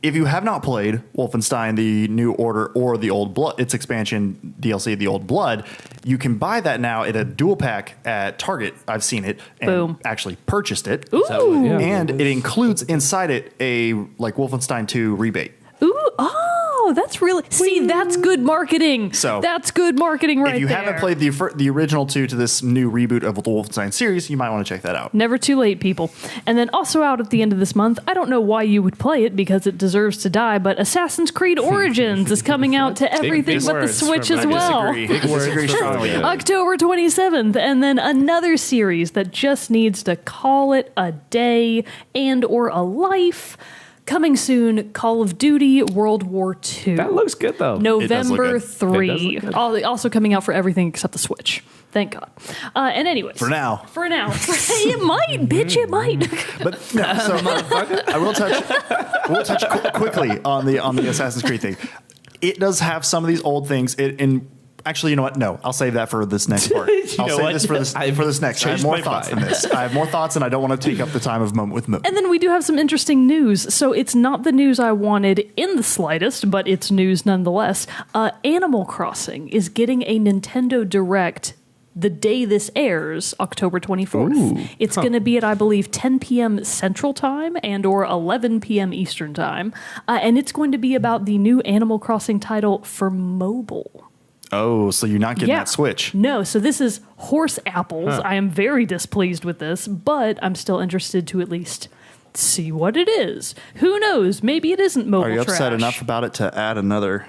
S2: if you have not played Wolfenstein: The New Order or the Old Blood, its expansion DLC, The Old Blood, you can buy that now at a dual pack at Target. I've seen it and actually purchased it.
S1: Ooh.
S2: And it includes inside it a like Wolfenstein 2 rebate.
S1: Ooh, oh, that's really... See, that's good marketing.
S2: So
S1: that's good marketing right there.
S2: If you haven't played the original 2 to this new reboot of the Wolfenstein series, you might want to check that out.
S1: Never too late, people. And then also out at the end of this month, I don't know why you would play it because it deserves to die, but Assassin's Creed Origins is coming out to everything but the Switch as well.
S2: Disagree strongly.
S1: October 27th. And then another series that just needs to call it a day and or a life. Coming soon, Call of Duty World War II.
S3: That looks good, though.
S1: November 3. Also coming out for everything except the Switch. Thank God. And anyways.
S2: For now.
S1: It might, bitch, it might.
S2: But no, so I will touch quickly on the Assassin's Creed thing. It does have some of these old things. Actually, you know what? No, I'll save that for this next part. I'll save this for this next. I have more thoughts than this. I have more thoughts, and I don't want to take up the time of Moment with Moon.
S1: And then we do have some interesting news. So it's not the news I wanted in the slightest, but it's news nonetheless. Animal Crossing is getting a Nintendo Direct the day this airs, October 24th.
S3: Ooh,
S1: it's going to be at, I believe, 10 p.m. Central Time and or 11 p.m. Eastern Time. And it's going to be about the new Animal Crossing title for mobile.
S2: Oh, so you're not getting that Switch.
S1: No, so this is horse apples. I am very displeased with this, but I'm still interested to at least see what it is. Who knows? Maybe it isn't mobile trash.
S2: Are you upset enough about it to add another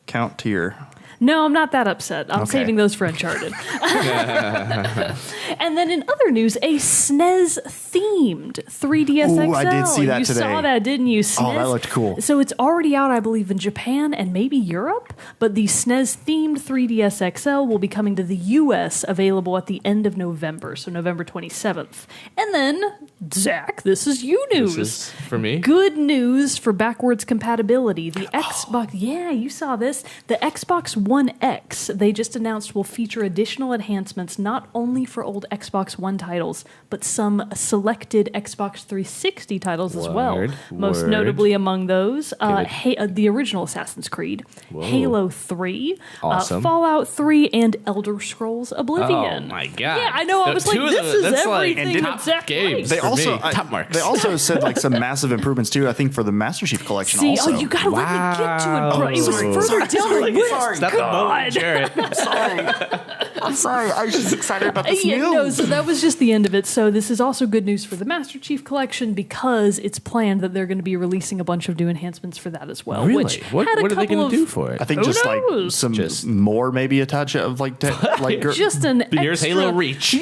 S2: count to your...
S1: No, I'm not that upset. I'm saving those for Uncharted. And then in other news, a SNES-themed 3DS XL.
S2: I did see that today.
S1: You saw that, didn't you? SNES.
S2: Oh, that looked cool.
S1: So it's already out, I believe, in Japan and maybe Europe. But the SNES-themed 3DS XL will be coming to the U.S., available at the end of November, so November 27th. And then, Zach, this is you news.
S3: This is for me?
S1: Good news for backwards compatibility. The Xbox, yeah, you saw this. The Xbox One X, they just announced, will feature additional enhancements not only for old Xbox One titles, but some selected Xbox 360 titles as well. Most notably among those, the original Assassin's Creed, Halo 3,
S3: awesome.
S1: Fallout 3, and Elder Scrolls Oblivion.
S3: Oh my god!
S1: Yeah, I know. I was like, this is everything
S3: top
S1: Zach
S3: games.
S2: They also
S3: top marks.
S2: They also said like some massive improvements too. I think for the Master Chief Collection.
S1: See,
S2: also.
S1: oh, you gotta let me get to it, bro. It was further down the list.
S3: That's the moment, Jerrett.
S2: I'm sorry. I was just excited about this news.
S1: No, so that was just the end of it. So this is also good news for the Master Chief Collection because it's planned that they're going to be releasing a bunch of new enhancements for that as well.
S3: Really?
S1: Which
S3: What are they going to do for it?
S2: I think just like some more, maybe a touch of like
S1: just an
S3: Here's
S1: extra...
S3: Halo Reach.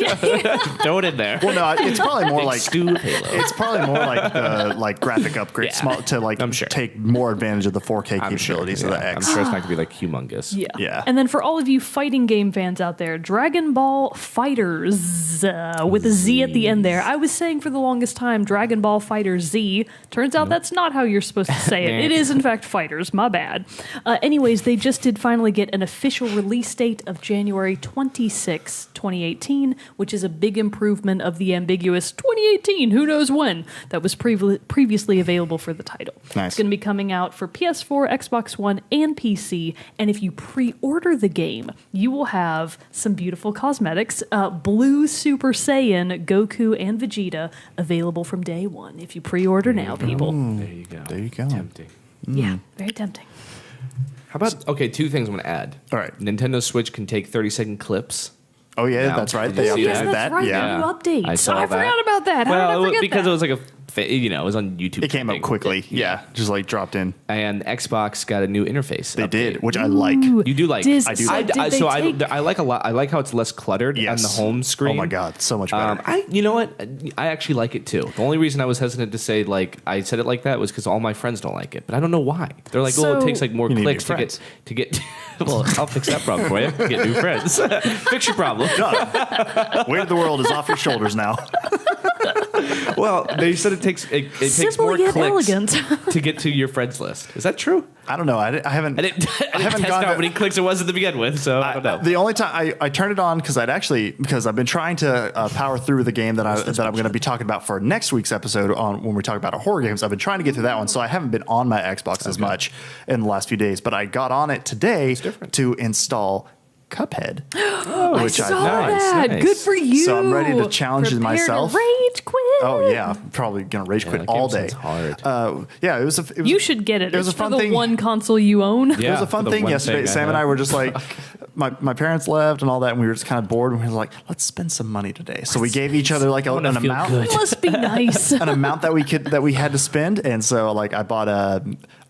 S3: Throw it in there.
S2: Well, no, it's probably more like
S3: Halo.
S2: It's probably more like the like graphic upgrade, small to like take more advantage of the 4K capabilities of the X.
S3: I'm sure it's not going to be like humongous.
S1: Yeah. And then for all of you fighting game fans out there, Dragon Ball Fighters with a Z at the end there. I was saying for the longest time Dragon Ball Fighters Z. Turns out that's not how you're supposed to say it. It is in fact Fighters. My bad. Anyways, they just did finally get an official release date of January 26, 2018, which is a big improvement of the ambiguous 2018, who knows when, that was previously available for the title.
S2: Nice.
S1: It's going to be coming out for PS4, Xbox One, and PC, and if you pre-order the game, you will have some beautiful cosmetics, Blue Super Saiyan, Goku, and Vegeta available from day one. If you pre-order now, people.
S3: There you go.
S2: There you go.
S3: Tempting.
S1: Yeah, very tempting.
S3: How about, two things I'm going to add.
S2: All right.
S3: Nintendo Switch can take 30-second clips.
S2: Oh, yeah,
S3: Now,
S2: that's right.
S3: did you see
S1: Yes,
S3: that?
S1: that's right.
S2: Yeah.
S1: New updates.
S3: I saw
S1: I forgot about that. How did I forget
S3: because
S1: that?
S3: it was like it was on YouTube.
S2: It came up
S3: trending.
S2: quickly. Yeah, just like dropped in.
S3: And Xbox got a new interface.
S2: They did,
S3: update.
S2: which I like.
S1: Ooh,
S3: You do like.
S1: Did-
S2: I do
S1: so
S2: like.
S1: did they take-
S3: I like a lot. I like how it's less cluttered on the home screen.
S2: Oh my god, so much better.
S3: You know what? I actually like it too. The only reason I was hesitant to say like I said it like that was because all my friends don't like it, but I don't know why. They're like,
S1: So-
S3: it takes like more
S2: You need
S3: clicks
S2: new
S3: to get. Well, I'll fix that problem for you. Get new friends. Fix your problem.
S2: Weight of the world is off your shoulders now.
S3: Well, they said it takes takes
S1: Simple
S3: more
S1: yet
S3: clicks
S1: elegant.
S3: to get to your friends list. Is that true?
S2: I don't know. I haven't.
S3: I didn't test
S2: gone
S3: out
S2: to-
S3: how many clicks it was to begin with, so I don't know.
S2: The only time I turned it on because I've been trying to power through the game that I'm going to be talking about for next week's episode on when we talk about our horror games. I've been trying to get through that one, so I haven't been on my Xbox as much in the last few days. But I got on it today to install Cuphead, which
S1: I saw that.
S3: Nice.
S1: Good for you.
S2: So I'm ready to challenge
S1: Prepare
S2: myself.
S1: To rage quit.
S2: Oh yeah, I'm probably gonna rage quit
S3: that
S2: all
S3: game
S2: day.
S3: sounds hard.
S2: Yeah, it was.
S1: You should get it.
S2: It was
S1: It's
S2: a fun
S1: for the
S2: thing.
S1: one console you own.
S2: It was a fun thing yesterday. Sam and I were just like, my parents left and all that, and we were just kind of bored. And we were like, let's spend some money today. So we gave each other like an amount,
S1: Must be nice.
S2: an amount that we had to spend. And so like I bought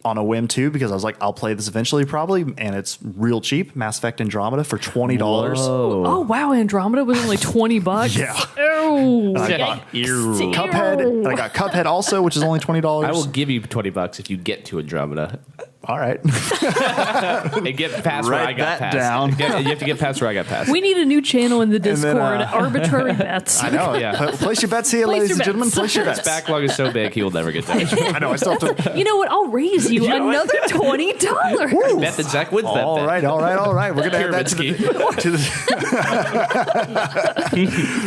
S2: on a whim too, because I was like, I'll play this eventually probably, and it's real cheap. Mass Effect Andromeda for $20.
S1: Oh wow, Andromeda was only $20.
S2: Yeah.
S1: Oh,
S2: I got Cuphead. And I got Cuphead also, which is only $20.
S3: I will give you $20 if you get to Andromeda.
S2: All right.
S3: And get past where
S2: Write
S3: I got
S2: that
S3: past.
S2: down.
S3: You have to get past where I got past.
S1: We need a new channel in the
S2: then,
S1: Discord. Arbitrary bets.
S2: I know.
S3: Yeah.
S2: Place your bets here,
S1: Place
S2: ladies
S1: your
S2: and gentlemen.
S1: bets.
S2: Place your bets.
S3: His backlog is so big he will never get there.
S2: I know. I still have to.
S1: You know what? I'll raise you another $20.
S3: Bet that Zach wins that
S2: All
S3: bet.
S2: right. We're gonna add that to the.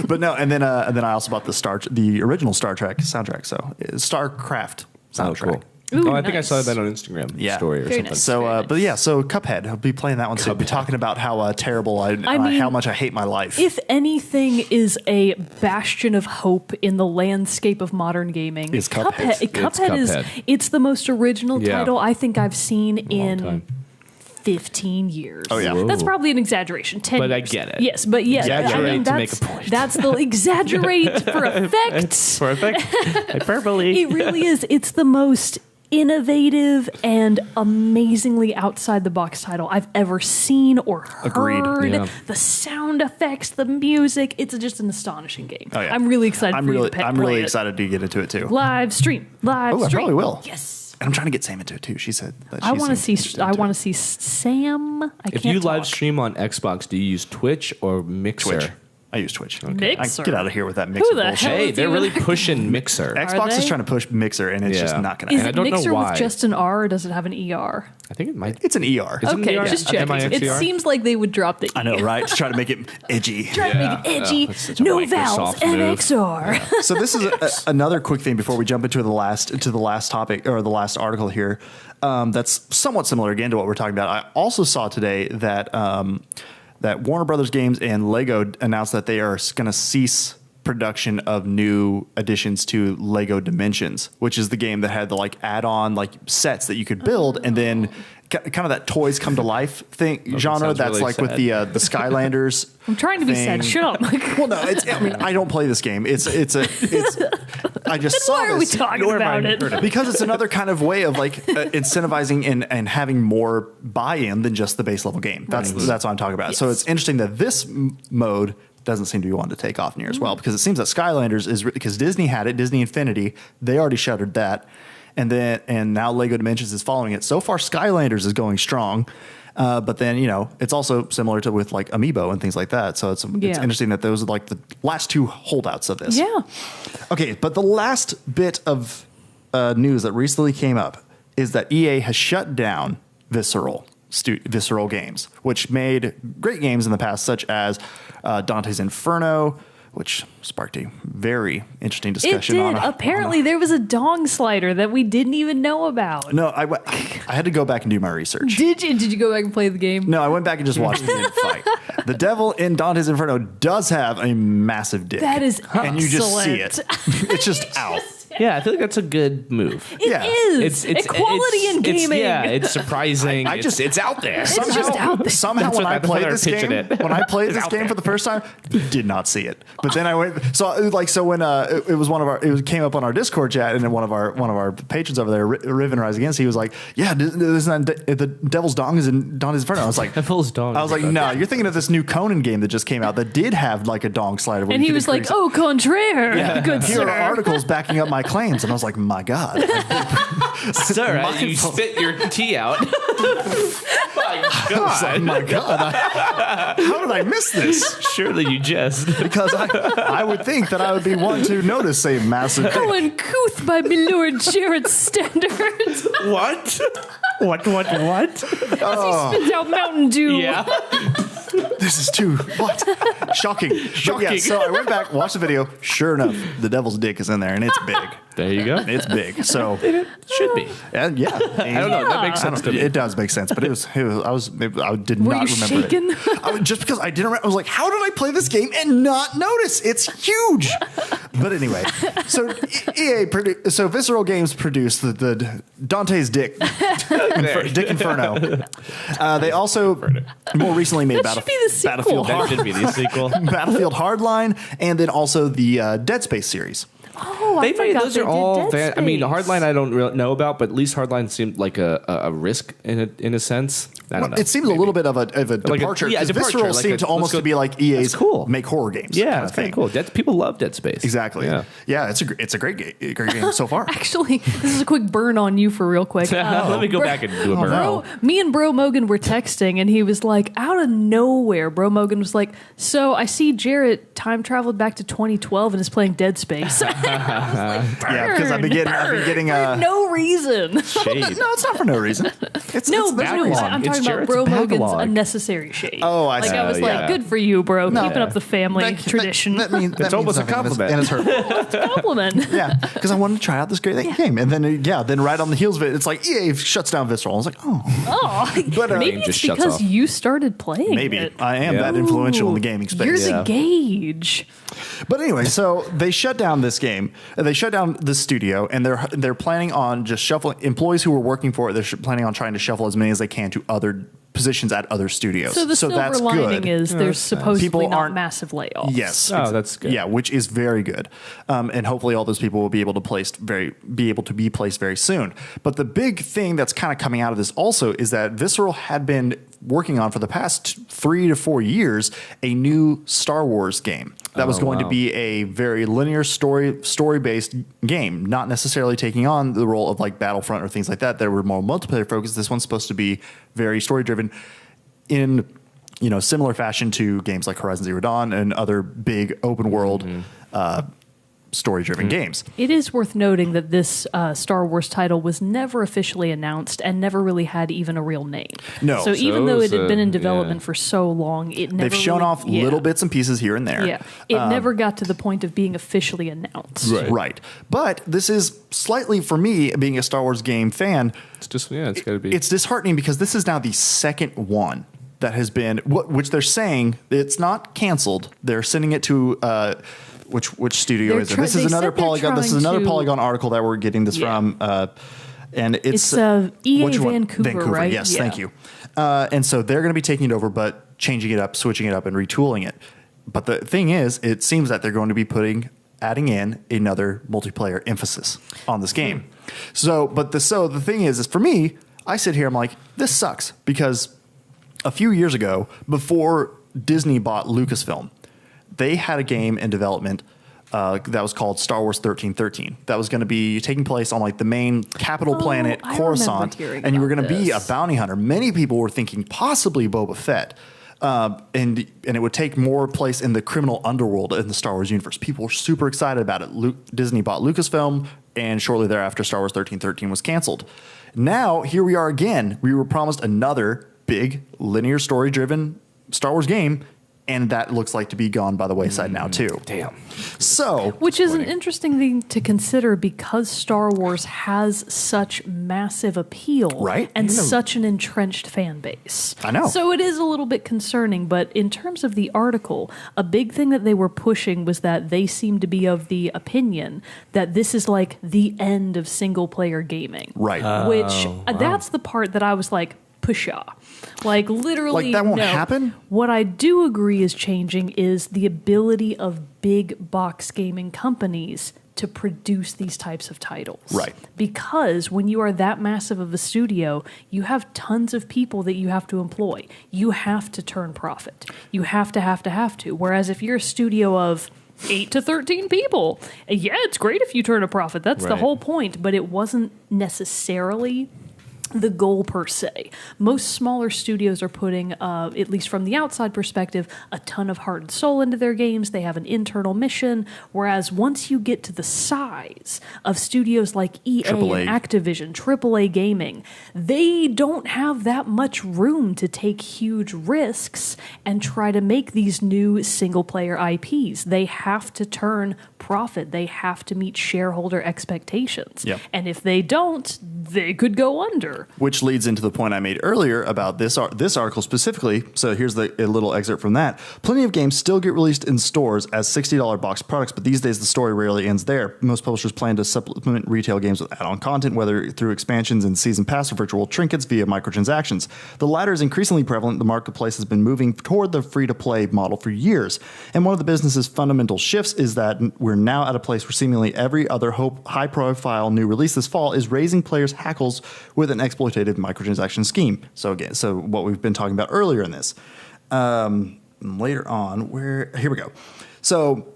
S2: But no, and then I also bought the original Star Trek soundtrack. So StarCraft soundtrack.
S3: Cool.
S1: Ooh,
S3: I think I saw
S1: nice.
S3: that on Instagram story or
S1: Very
S3: something.
S1: nice.
S2: So, but yeah, so Cuphead. I'll be playing that one. So I'll be talking about how terrible
S1: mean,
S2: how much I hate my life.
S1: If anything is a bastion of hope in the landscape of modern gaming,
S2: It's Cuphead.
S1: Cuphead is
S3: Cuphead.
S1: it's the most original
S3: Yeah.
S1: title I think I've seen in
S3: time.
S1: 15 years.
S2: Oh, yeah.
S1: That's
S3: Whoa.
S1: probably an exaggeration. 10
S3: But I
S1: years.
S3: get it.
S1: Yes, but yeah,
S3: Exaggerate to make
S1: that's,
S3: a point.
S1: That's the exaggerate for effect.
S3: For effect. Hyperbole.
S1: It really is. It's the most innovative and amazingly outside the box title I've ever seen or heard.
S2: Agreed.
S3: Yeah.
S1: The sound effects, the music, it's just an astonishing game.
S2: Oh, yeah.
S1: I'm really excited
S2: I'm
S1: for
S2: really
S1: you to
S2: I'm
S1: play
S2: really
S1: it.
S2: excited to get into it too.
S1: Live stream.
S2: Oh, I
S1: stream.
S2: probably will.
S1: Yes.
S2: And I'm trying to get Sam into it too. She said that
S1: I
S2: she's
S1: want to see
S2: interested
S1: I
S2: into
S1: want
S2: it.
S1: to see Sam. I
S3: If
S1: can't
S3: you
S1: talk.
S3: live stream on Xbox, do you use Twitch or Mixer?
S2: Twitch. I use Twitch.
S1: Mixer?
S2: Get out of here with that Mixer
S1: the
S2: bullshit.
S1: hell?
S3: Hey, they're
S1: Even-
S3: really pushing Mixer.
S2: Xbox is
S1: they?
S2: trying to push Mixer, and it's just
S3: Yeah.
S2: not going
S1: Is
S2: to
S3: I
S1: it
S3: don't know
S1: Mixer
S3: why.
S1: with just an R or does it have an ER?
S3: I think it might.
S2: It's an ER.
S3: Is it
S1: Okay,
S3: an ER?
S1: just checking. It
S3: MIXER?
S1: seems like they would drop the E.
S2: I know, right? To try to make it edgy.
S1: Try to make it edgy.
S3: that's such a
S1: No
S3: Microsoft
S1: vowels.
S3: move.
S1: MXR.
S2: So this is another quick thing before we jump into the last topic or the last article here. That's somewhat similar again to what we're talking about. I also saw today that that Warner Brothers Games and Lego announced that they are going to cease production of new additions to Lego Dimensions, which is the game that had the like add-on like sets that you could build and then kind of that toys come to life thing genre.
S3: sounds
S2: That's
S3: really
S2: like with
S3: sad.
S2: the Skylanders.
S1: I'm trying to be sad.
S2: thing.
S1: Shut up.
S2: Well, no, I mean, I don't play this game. I just saw
S1: Why are we
S2: this
S1: talking
S3: Nor have I
S1: about
S3: heard
S1: it?
S3: of
S2: because it's another kind of way of like incentivizing and having more buy-in than just the base level game. That's what I'm talking about. So
S1: Yes.
S2: it's interesting that this mode doesn't seem to be one to take off near as well because it seems that Skylanders is because Disney had it, Disney Infinity, they already shuttered that, and now Lego Dimensions is following it. So far, Skylanders is going strong. But then, it's also similar to with like Amiibo and things like that. So it's interesting that those are like the last two holdouts of this.
S1: Yeah.
S2: Okay, but the last bit of news that recently came up is that EA has shut down Visceral Games, which made great games in the past, such as Dante's Inferno, which sparked a very interesting
S1: It
S2: discussion
S1: did.
S2: on
S1: Apparently, there was a dong slider that we didn't even know about.
S2: No, I had to go back and do my research.
S1: Did you? Did you go back and play the game?
S2: No, I went back and just watched the dude fight. The devil in Dante's Inferno does have a massive dick.
S1: That is
S2: and you just see it.
S1: excellent.
S2: It's just out.
S3: Yeah, I feel like that's a good move.
S1: It
S2: Yeah.
S1: is. Equality in gaming.
S3: It's surprising. It's out there.
S1: It's just out there.
S2: Somehow
S3: That's
S2: when
S3: what
S2: I
S3: they're
S2: played this
S3: pitching
S2: game,
S3: it.
S2: when I played
S3: It's
S2: this
S3: out
S2: game
S3: there.
S2: for the first time, did not see it. But then I went so when it was came up on our Discord chat, and then one of our patrons over there, Riven Rise Against, he was like, "Yeah, the Devil's Dong is in Dante's Inferno." I was like,
S3: Devil's Dong.
S2: I was like, "No, you're thinking of this new Conan game that just came out that did have like a dong slider." where
S1: And
S2: you
S1: he
S2: could
S1: was like,
S2: increase-
S1: "Oh, contraire, good
S2: Here
S1: sir."
S2: are articles backing up my claims, and I was like, my God.
S3: Sir, as you spit your tea out. My
S2: I was like,
S3: God.
S2: my God, how did I miss this?
S3: Surely you jest.
S2: Because I would think that I would be one to notice a massive
S1: How
S2: dick.
S1: uncouth by my Lord Jerrett's standards.
S3: What? What?
S1: As he spits out Mountain Dew.
S3: Yeah.
S2: This is too shocking. But yeah, so I went back, watched the video. Sure enough, the devil's dick is in there, and it's big.
S3: There you go.
S2: It's big. So
S3: Should be.
S2: and yeah,
S3: I don't know. That makes sense to me.
S2: It does make sense, but I did
S1: Were
S2: not
S1: you
S2: remember
S1: shaken?
S2: it. Just because I didn't. I was like, how did I play this game and not notice? It's huge. But anyway, so so Visceral Games produced the Dante's Dick, Dick Inferno. They also more recently made
S1: That should be the sequel.
S3: That should be the sequel.
S2: Battlefield Hardline, and then also the Dead Space series.
S1: Oh, I forgot
S3: those
S1: they
S3: are
S1: did
S3: all.
S1: Dead
S3: I mean,
S1: Space.
S3: Hardline I don't really know about, but at least Hardline seemed like a risk in a sense. I don't know.
S2: It seems a little bit of a departure.
S3: yeah,
S2: 'Cause
S3: departure,
S2: Visceral
S3: like
S2: seemed to almost to be like EA's
S3: cool.
S2: make horror games.
S3: Yeah,
S2: kind
S3: it's
S2: of
S3: kind
S2: thing.
S3: of cool. People love Dead Space.
S2: Exactly.
S3: Yeah.
S2: It's a great game so far.
S1: Actually, this is a quick burn on you for real quick.
S3: Let me go back and do a burn.
S2: no.
S1: Me and Bro Mogan were texting, and he was like, out of nowhere, Bro Mogan was like, so I see Jerrett time traveled back to 2012 and is playing Dead Space.
S2: Yeah, because I've been getting
S1: For no reason.
S3: Shade.
S2: No, it's not for no reason. It's
S1: No,
S2: it's
S1: but no,
S2: backlog.
S1: I'm
S3: It's
S1: talking about
S3: Jerrett's
S1: Bro Mogan's
S3: backlog.
S1: unnecessary shade.
S2: Oh, I
S1: like
S2: see.
S1: I was like,
S3: yeah.
S1: good for you, bro,
S2: No.
S1: keeping up the family
S2: That-
S1: tradition.
S2: That means
S3: It's almost a
S2: nothing,
S3: compliment.
S2: and it's hurtful.
S1: Compliment.
S2: Yeah, because I wanted to try out this great game, and then right on the heels of it, it's like EA shuts down Visceral. I was like, oh,
S1: Oh,
S2: But,
S1: maybe
S3: Game
S1: it's
S3: just shuts
S1: because
S3: off.
S1: you started playing
S2: maybe
S1: it.
S2: I am
S3: Yeah.
S2: that influential in the gaming space.
S1: You're
S3: Yeah.
S1: the gauge.
S2: But anyway, so they shut down this game. They shut down the studio, and they're planning on just shuffling employees who were working for it. They're planning on trying to shuffle as many as they can to other positions at other studios.
S1: So the silver
S2: that's
S1: lining
S2: good.
S1: is there's supposedly
S2: People
S1: not
S2: aren't-
S1: massive layoffs.
S2: Yes.
S3: Oh, that's good.
S2: Yeah, which is very good, and hopefully all those people will be able to be placed very soon. But the big thing that's kind of coming out of this also is that Visceral had been working on for the past 3 to 4 years a new Star Wars game that was going to
S3: wow.
S2: be a very linear story based game, not necessarily taking on the role of like Battlefront or things like that. That were more multiplayer focused. This one's supposed to be very story driven in similar fashion to games like Horizon Zero Dawn and other big open world story-driven games.
S1: It is worth noting that this Star Wars title was never officially announced and never really had even a real name.
S2: No.
S1: So even though it had been in
S3: yeah.
S1: development for so long, it never
S2: They've shown
S1: really-
S2: off
S1: yeah.
S2: little bits and pieces here and there.
S1: Yeah, it never got to the point of being officially announced.
S2: Right. But this is slightly, for me, being a Star Wars game fan,
S3: It's just it's got to be.
S2: it's disheartening because this is now the second one that has been, which they're saying it's not canceled. They're sending it to which studio
S1: They're
S2: is it?
S1: try-
S2: This is
S1: they
S2: another
S1: said they're
S2: Polygon. This is
S1: trying
S2: another
S1: to-
S2: Polygon article that we're getting this
S1: Yeah.
S2: from, and
S1: It's EA
S2: which one?
S1: Vancouver, right?
S2: Yes,
S1: Yeah.
S2: thank you. And so they're going to be taking it over, but changing it up, switching it up, and retooling it. But the thing is, it seems that they're going to be adding in another multiplayer emphasis on this game. So the thing is for me, I sit here, I'm like, this sucks because a few years ago, before Disney bought Lucasfilm, they had a game in development that was called Star Wars 1313. That was going to be taking place on like the main capital planet,
S1: I
S2: Coruscant,
S1: remember hearing
S2: and you were
S1: about
S2: going to be a
S1: this.
S2: bounty hunter. Many people were thinking possibly Boba Fett. And it would take more place in the criminal underworld in the Star Wars universe. People were super excited about it. Disney bought Lucasfilm, and shortly thereafter, Star Wars 1313 was canceled. Now, here we are again. We were promised another big linear story-driven Star Wars game, and that looks like to be gone by the wayside now too.
S3: Damn.
S2: So,
S1: Which is an interesting thing to consider because Star Wars has such massive appeal,
S2: Right?
S1: and
S2: You know-
S1: such an entrenched fan base.
S2: I know.
S1: So it is a little bit concerning, but in terms of the article, a big thing that they were pushing was that they seem to be of the opinion that this is like the end of single player gaming.
S2: right.
S1: Which that's the part that I was like, pshaw. Like literally,
S2: Like, that won't
S1: no.
S2: happen?
S1: What I do agree is changing is the ability of big box gaming companies to produce these types of titles.
S2: Right.
S1: Because when you are that massive of a studio, you have tons of people that you have to employ. You have to turn profit. You have to. Whereas if you're a studio of 8 to 13 people. Yeah, it's great if you turn a profit. That's the whole point. But it wasn't necessarily the goal per se. Most smaller studios are putting, at least from the outside perspective, a ton of heart and soul into their games. They have an internal mission. Whereas once you get to the size of studios like EA
S2: AAA.
S1: and Activision, AAA gaming, they don't have that much room to take huge risks and try to make these new single-player IPs. They have to turn profit. They have to meet shareholder expectations.
S2: Yep.
S1: And if they don't, they could go under.
S2: Which leads into the point I made earlier about this article specifically. So here's a little excerpt from that. Plenty of games still get released in stores as $60 box products, but these days the story rarely ends there. Most publishers plan to supplement retail games with add-on content, whether through expansions and season pass or virtual trinkets via microtransactions. The latter is increasingly prevalent. The marketplace has been moving toward the free-to-play model for years. And one of the business's fundamental shifts is that we're now at a place where seemingly every other high-profile new release this fall is raising players' hackles with an exploitative microtransaction scheme. So what we've been talking about earlier in this. Later on, here we go. So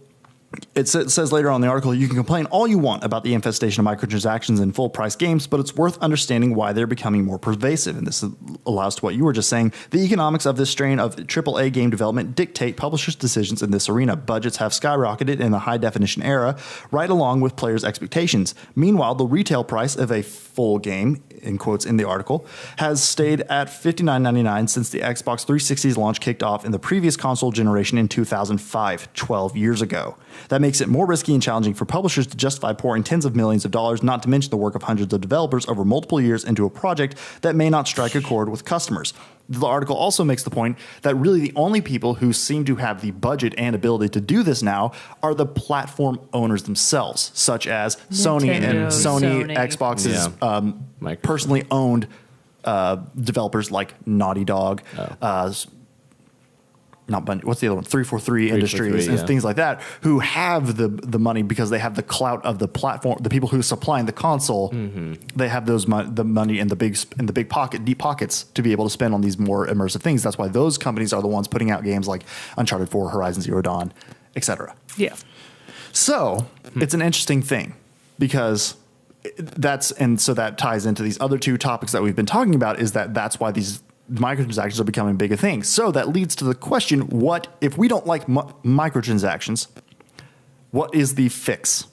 S2: it says later on in the article, you can complain all you want about the infestation of microtransactions in full-price games, but it's worth understanding why they're becoming more pervasive. And this allows to what you were just saying. The economics of this strain of AAA game development dictate publishers' decisions in this arena. Budgets have skyrocketed in the high-definition era, right along with players' expectations. Meanwhile, the retail price of a full game, in quotes in the article, has stayed at $59.99 since the Xbox 360's launch kicked off in the previous console generation in 2005, 12 years ago. That makes it more risky and challenging for publishers to justify pouring tens of millions of dollars, not to mention the work of hundreds of developers over multiple years into a project that may not strike a chord with customers. The article also makes the point that really the only people who seem to have the budget and ability to do this now are the platform owners themselves, such as
S1: Nintendo,
S2: Sony,
S1: Sony.
S2: Xbox's personally owned developers like Naughty Dog, not Bungie, what's the other one? 343 Industries and things like that, who have the money because they have the clout of the platform, the people who are supplying the console. Mm-hmm. They have the money in the deep pockets to be able to spend on these more immersive things. That's why those companies are the ones putting out games like Uncharted 4, Horizon Zero Dawn, etc.
S1: Yeah.
S2: So it's an interesting thing because so that ties into these other two topics that we've been talking about. Is that's why these microtransactions are becoming bigger things. So that leads to the question, what if we don't like microtransactions, what is the fix?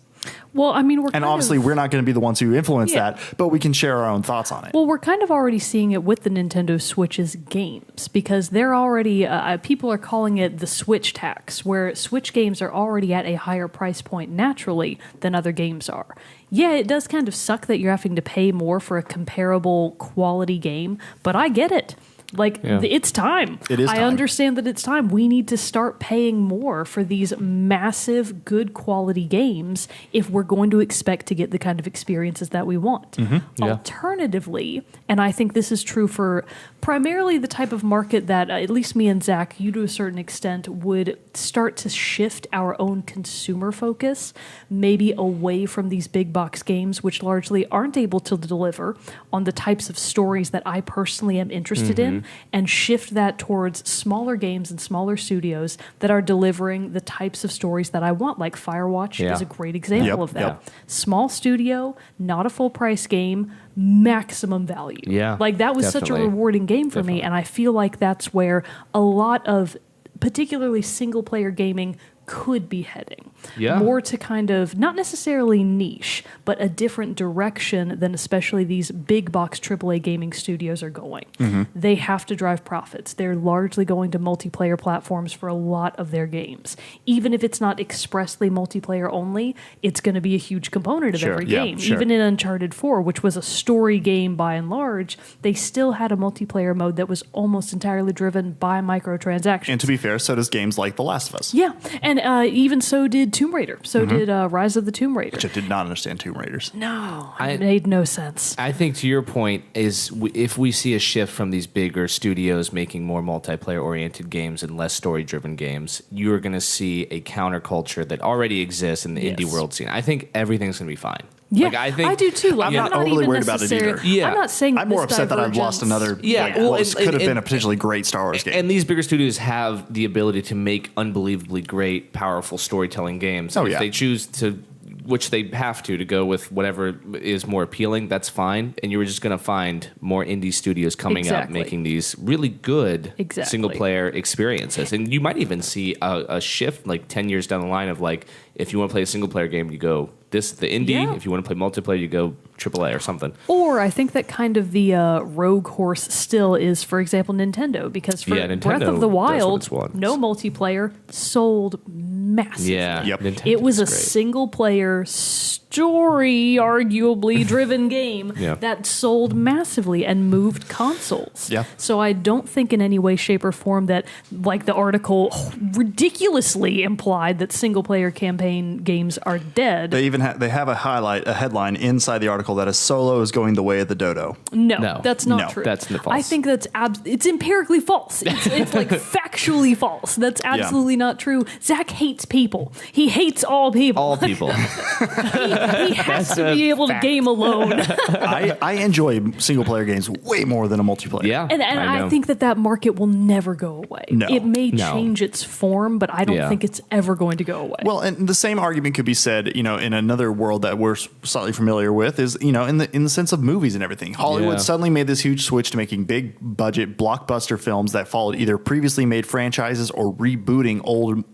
S1: Well, I mean,
S2: we're not going to be the ones who influence that, but we can share our own thoughts on it.
S1: Well, we're kind of already seeing it with the Nintendo Switch's games because they're already, people are calling it the Switch tax, where Switch games are already at a higher price point naturally than other games are. Yeah, it does kind of suck that you're having to pay more for a comparable quality game, but I get it. It's time.
S2: It is time.
S1: I understand that it's time. We need to start paying more for these massive, good quality games if we're going to expect to get the kind of experiences that we want. Mm-hmm. Yeah. Alternatively, and I think this is true for primarily the type of market that at least me and Zach, you to a certain extent, would start to shift our own consumer focus, maybe away from these big box games, which largely aren't able to deliver on the types of stories that I personally am interested in, and shift that towards smaller games and smaller studios that are delivering the types of stories that I want, like Firewatch is a great example of that. Yep. Small studio, not a full price game, maximum value.
S3: Yeah,
S1: that was such a rewarding game for me, and I feel like that's where a lot of particularly single player gaming could be heading. Yeah. More to kind of, not necessarily niche, but a different direction than especially these big box AAA gaming studios are going. Mm-hmm. They have to drive profits. They're largely going to multiplayer platforms for a lot of their games. Even if it's not expressly multiplayer only, it's going to be a huge component of every game. Sure. Even in Uncharted 4, which was a story game by and large, they still had a multiplayer mode that was almost entirely driven by microtransactions.
S2: And to be fair, so does games like The Last of Us.
S1: Yeah, and even so did Tomb Raider. So did Rise of the Tomb Raider.
S2: Which I did not understand Tomb Raiders.
S1: No, it made no sense.
S3: I think to your point is if we see a shift from these bigger studios making more multiplayer-oriented games and less story-driven games, you're going to see a counterculture that already exists in the indie world scene. I think everything's going to be fine.
S1: Yeah,
S3: Like, I think
S1: I do too. Like,
S2: I'm not overly
S1: even
S2: worried about it either.
S3: Yeah.
S1: I'm not saying
S2: I'm more
S1: this
S2: upset that I've lost another.
S3: Yeah, well,
S2: what could have been a potentially great Star Wars game.
S3: And these bigger studios have the ability to make unbelievably great, powerful storytelling games.
S2: Oh,
S3: If
S2: yeah.
S3: they choose to, which they have to go with whatever is more appealing, that's fine. And you're just going to find more indie studios coming up
S1: Exactly.
S3: making these really good
S1: Exactly.
S3: single-player experiences. And you might even see a shift like 10 years down the line of like, if you want to play a single-player game, you go the indie.
S1: Yeah.
S3: If you want to play multiplayer, you go AAA or something.
S1: Or I think that kind of the rogue horse still is, for example, Nintendo, because for
S3: Yeah, Nintendo
S1: Breath of the
S3: does what
S1: Wild,
S3: it's wants.
S1: no multiplayer, sold massively.
S3: Yeah.
S2: Yep.
S3: Nintendo
S1: It was a
S3: is great.
S1: single-player, story arguably driven game
S3: Yeah.
S1: that sold massively and moved consoles.
S2: Yeah.
S1: So I don't think in any way, shape, or form that, like the article ridiculously implied, that single-player campaign games are dead.
S2: They even they have a headline inside the article that is Solo is going the way of the dodo.
S1: No, that's not
S2: No,
S1: true.
S3: that's false.
S1: I think that's it's empirically false. It's like factually false. That's absolutely not true. Zach hates people. He hates all people.
S3: All people.
S1: He has to
S3: a
S1: be able
S3: fact.
S1: to game alone.
S2: I enjoy single player games way more than a multiplayer.
S3: Yeah.
S1: And I
S3: know.
S1: think that market will never go away.
S2: No.
S1: It may
S3: No.
S1: change its form, but I don't
S3: Yeah.
S1: think it's ever going to go away.
S2: Well, and the same argument could be said, in another world that we're slightly familiar with is, in the sense of movies and everything. Hollywood
S3: Yeah.
S2: suddenly made this huge switch to making big budget blockbuster films that followed either previously made franchises or rebooting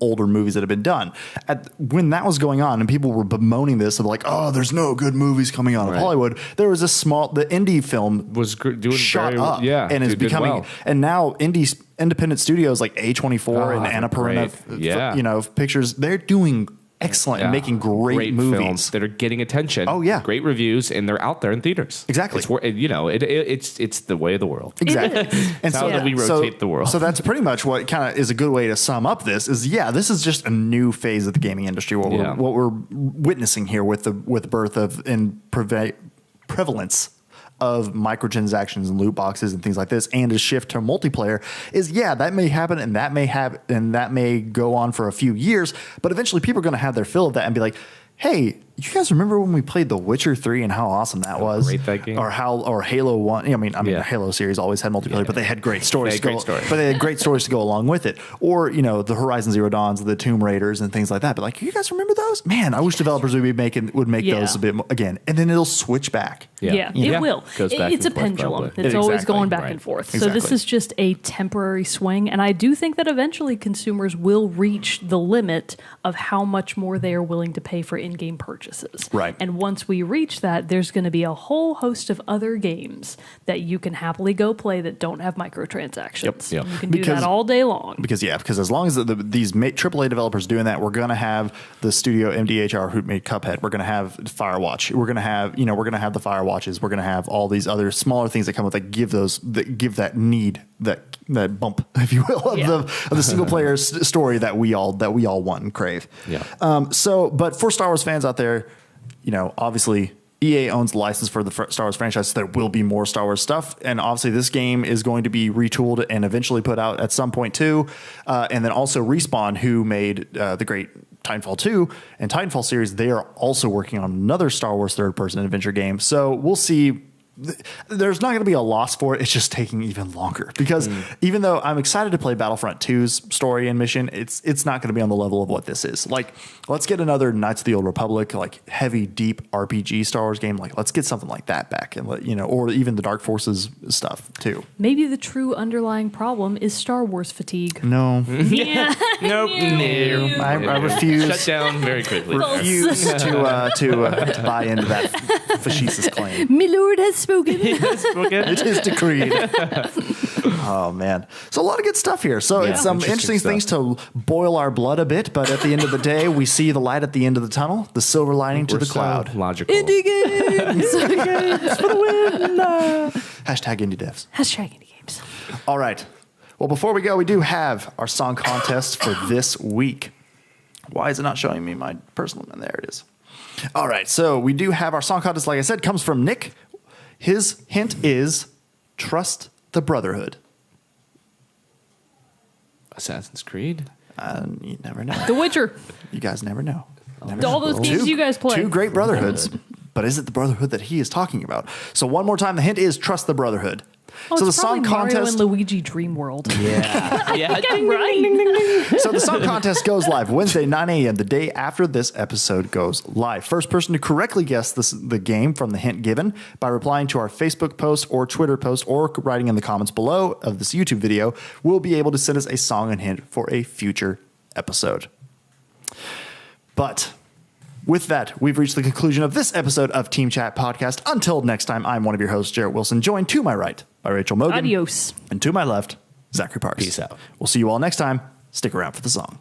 S2: older movies that have been done. When that was going on and people were bemoaning this of like, oh, there's no good movies coming out of
S3: Right.
S2: Hollywood, there was the indie film
S3: Was doing
S2: shot
S3: very
S2: up,
S3: yeah,
S2: and is
S3: did
S2: becoming,
S3: well.
S2: and now independent studios like A24 and
S3: they're
S2: Annapurna,
S3: great. Yeah.
S2: Pictures, they're doing excellent and
S3: Yeah.
S2: making great movies
S3: films that are getting attention.
S2: Oh, yeah.
S3: Great reviews, and they're out there in theaters.
S2: Exactly.
S3: It's the way of the world.
S2: Exactly. And
S3: It's how that we rotate the world.
S2: So that's pretty much what kind of is a good way to sum up this is, this is just a new phase of the gaming industry. What we're witnessing here with the birth of and prevalence of microtransactions and loot boxes and things like this, and a shift to multiplayer is, that may happen and that may go on for a few years, but eventually people are going to have their fill of that and be like, hey, you guys remember when we played The Witcher 3 and how awesome that was?
S3: great that game.
S2: Or Halo 1. I mean,
S3: Yeah.
S2: the Halo series always had multiplayer,
S3: Yeah.
S2: but they had great stories.
S3: They had great stories.
S2: But they had great stories to go along with it. Or, the Horizon Zero Dawns, the Tomb Raiders and things like that. But like, you guys remember those? Man, I wish developers would make
S1: Yeah.
S2: those a bit more, again. And then it'll switch back.
S1: Yeah, it will.
S3: Goes back
S1: It's a
S3: and forth,
S1: pendulum.
S3: probably.
S1: It's always
S2: Exactly.
S1: going back
S3: Right.
S1: and forth. So
S2: Exactly.
S1: this is just a temporary swing. And I do think that eventually consumers will reach the limit of how much more they are willing to pay for in-game purchases.
S2: Right.
S1: And once we reach that, there's going to be a whole host of other games that you can happily go play that don't have microtransactions.
S3: Yep.
S1: You can do
S2: Because-
S1: that all day long.
S2: Because as long as these AAA developers doing that, we're going to have the studio MDHR who made Cuphead. We're going to have Firewatch. We're going to have the Firewatches. We're going to have all these other smaller things that come with that give that need that bump, if you will, of the single player story that we all want and crave.
S3: Yeah.
S2: But for Star Wars fans out there, obviously EA owns the license for the Star Wars franchise, so there will be more Star Wars stuff. And obviously this game is going to be retooled and eventually put out at some point too. And then also Respawn, who made the great Titanfall 2 and Titanfall series, they are also working on another Star Wars third-person adventure game. So we'll see. There's not going to be a loss for it. It's just taking even longer because even though I'm excited to play Battlefront 2's story and mission, it's not going to be on the level of what this is. Like, let's get another Knights of the Old Republic, like heavy, deep RPG Star Wars game. Like, let's get something like that back, and or even the Dark Forces stuff too.
S1: Maybe the true underlying problem is Star Wars fatigue.
S2: No,
S1: Yeah.
S3: Nope. No.
S2: I refuse.
S3: Shut down very quickly.
S2: Refuse to buy into that facetious claim.
S1: My lord has spoken.
S2: It is decreed. Oh man, so a lot of good stuff here. So it's some interesting things to boil our blood a bit, but at the end of the day, we see the light at the end of the tunnel, the silver lining to the cloud.
S3: Logical.
S1: Indie games.
S2: for the win. Hashtag indie devs.
S1: Hashtag indie games.
S2: All right. Well, before we go, we do have our song contest for this week. Why is it not showing me my personal one? There it is. All right. So we do have our song contest. Like I said, comes from Nick. His hint is trust the Brotherhood.
S3: Assassin's Creed.
S2: You never know.
S1: The Witcher.
S2: You guys never know.
S1: All those games you guys play.
S2: Two great brotherhoods. But is it the Brotherhood that he is talking about? So one more time, the hint is trust the Brotherhood.
S1: Oh,
S2: so
S1: it's
S2: the song
S1: Mario
S2: contest
S1: and Luigi Dream World.
S3: Yeah. Yeah.
S1: Getting right.
S2: So the song contest goes live Wednesday, 9 a.m., the day after this episode goes live. First person to correctly guess the game from the hint given by replying to our Facebook post or Twitter post or writing in the comments below of this YouTube video will be able to send us a song and hint for a future episode. But with that, we've reached the conclusion of this episode of Team Chat Podcast. Until next time, I'm one of your hosts, Jerrett Wilson, joined to my right by Rachel Mogan.
S1: Adios.
S2: And to my left, Zachary Parks.
S3: Peace out.
S2: We'll see you all next time. Stick around for the song.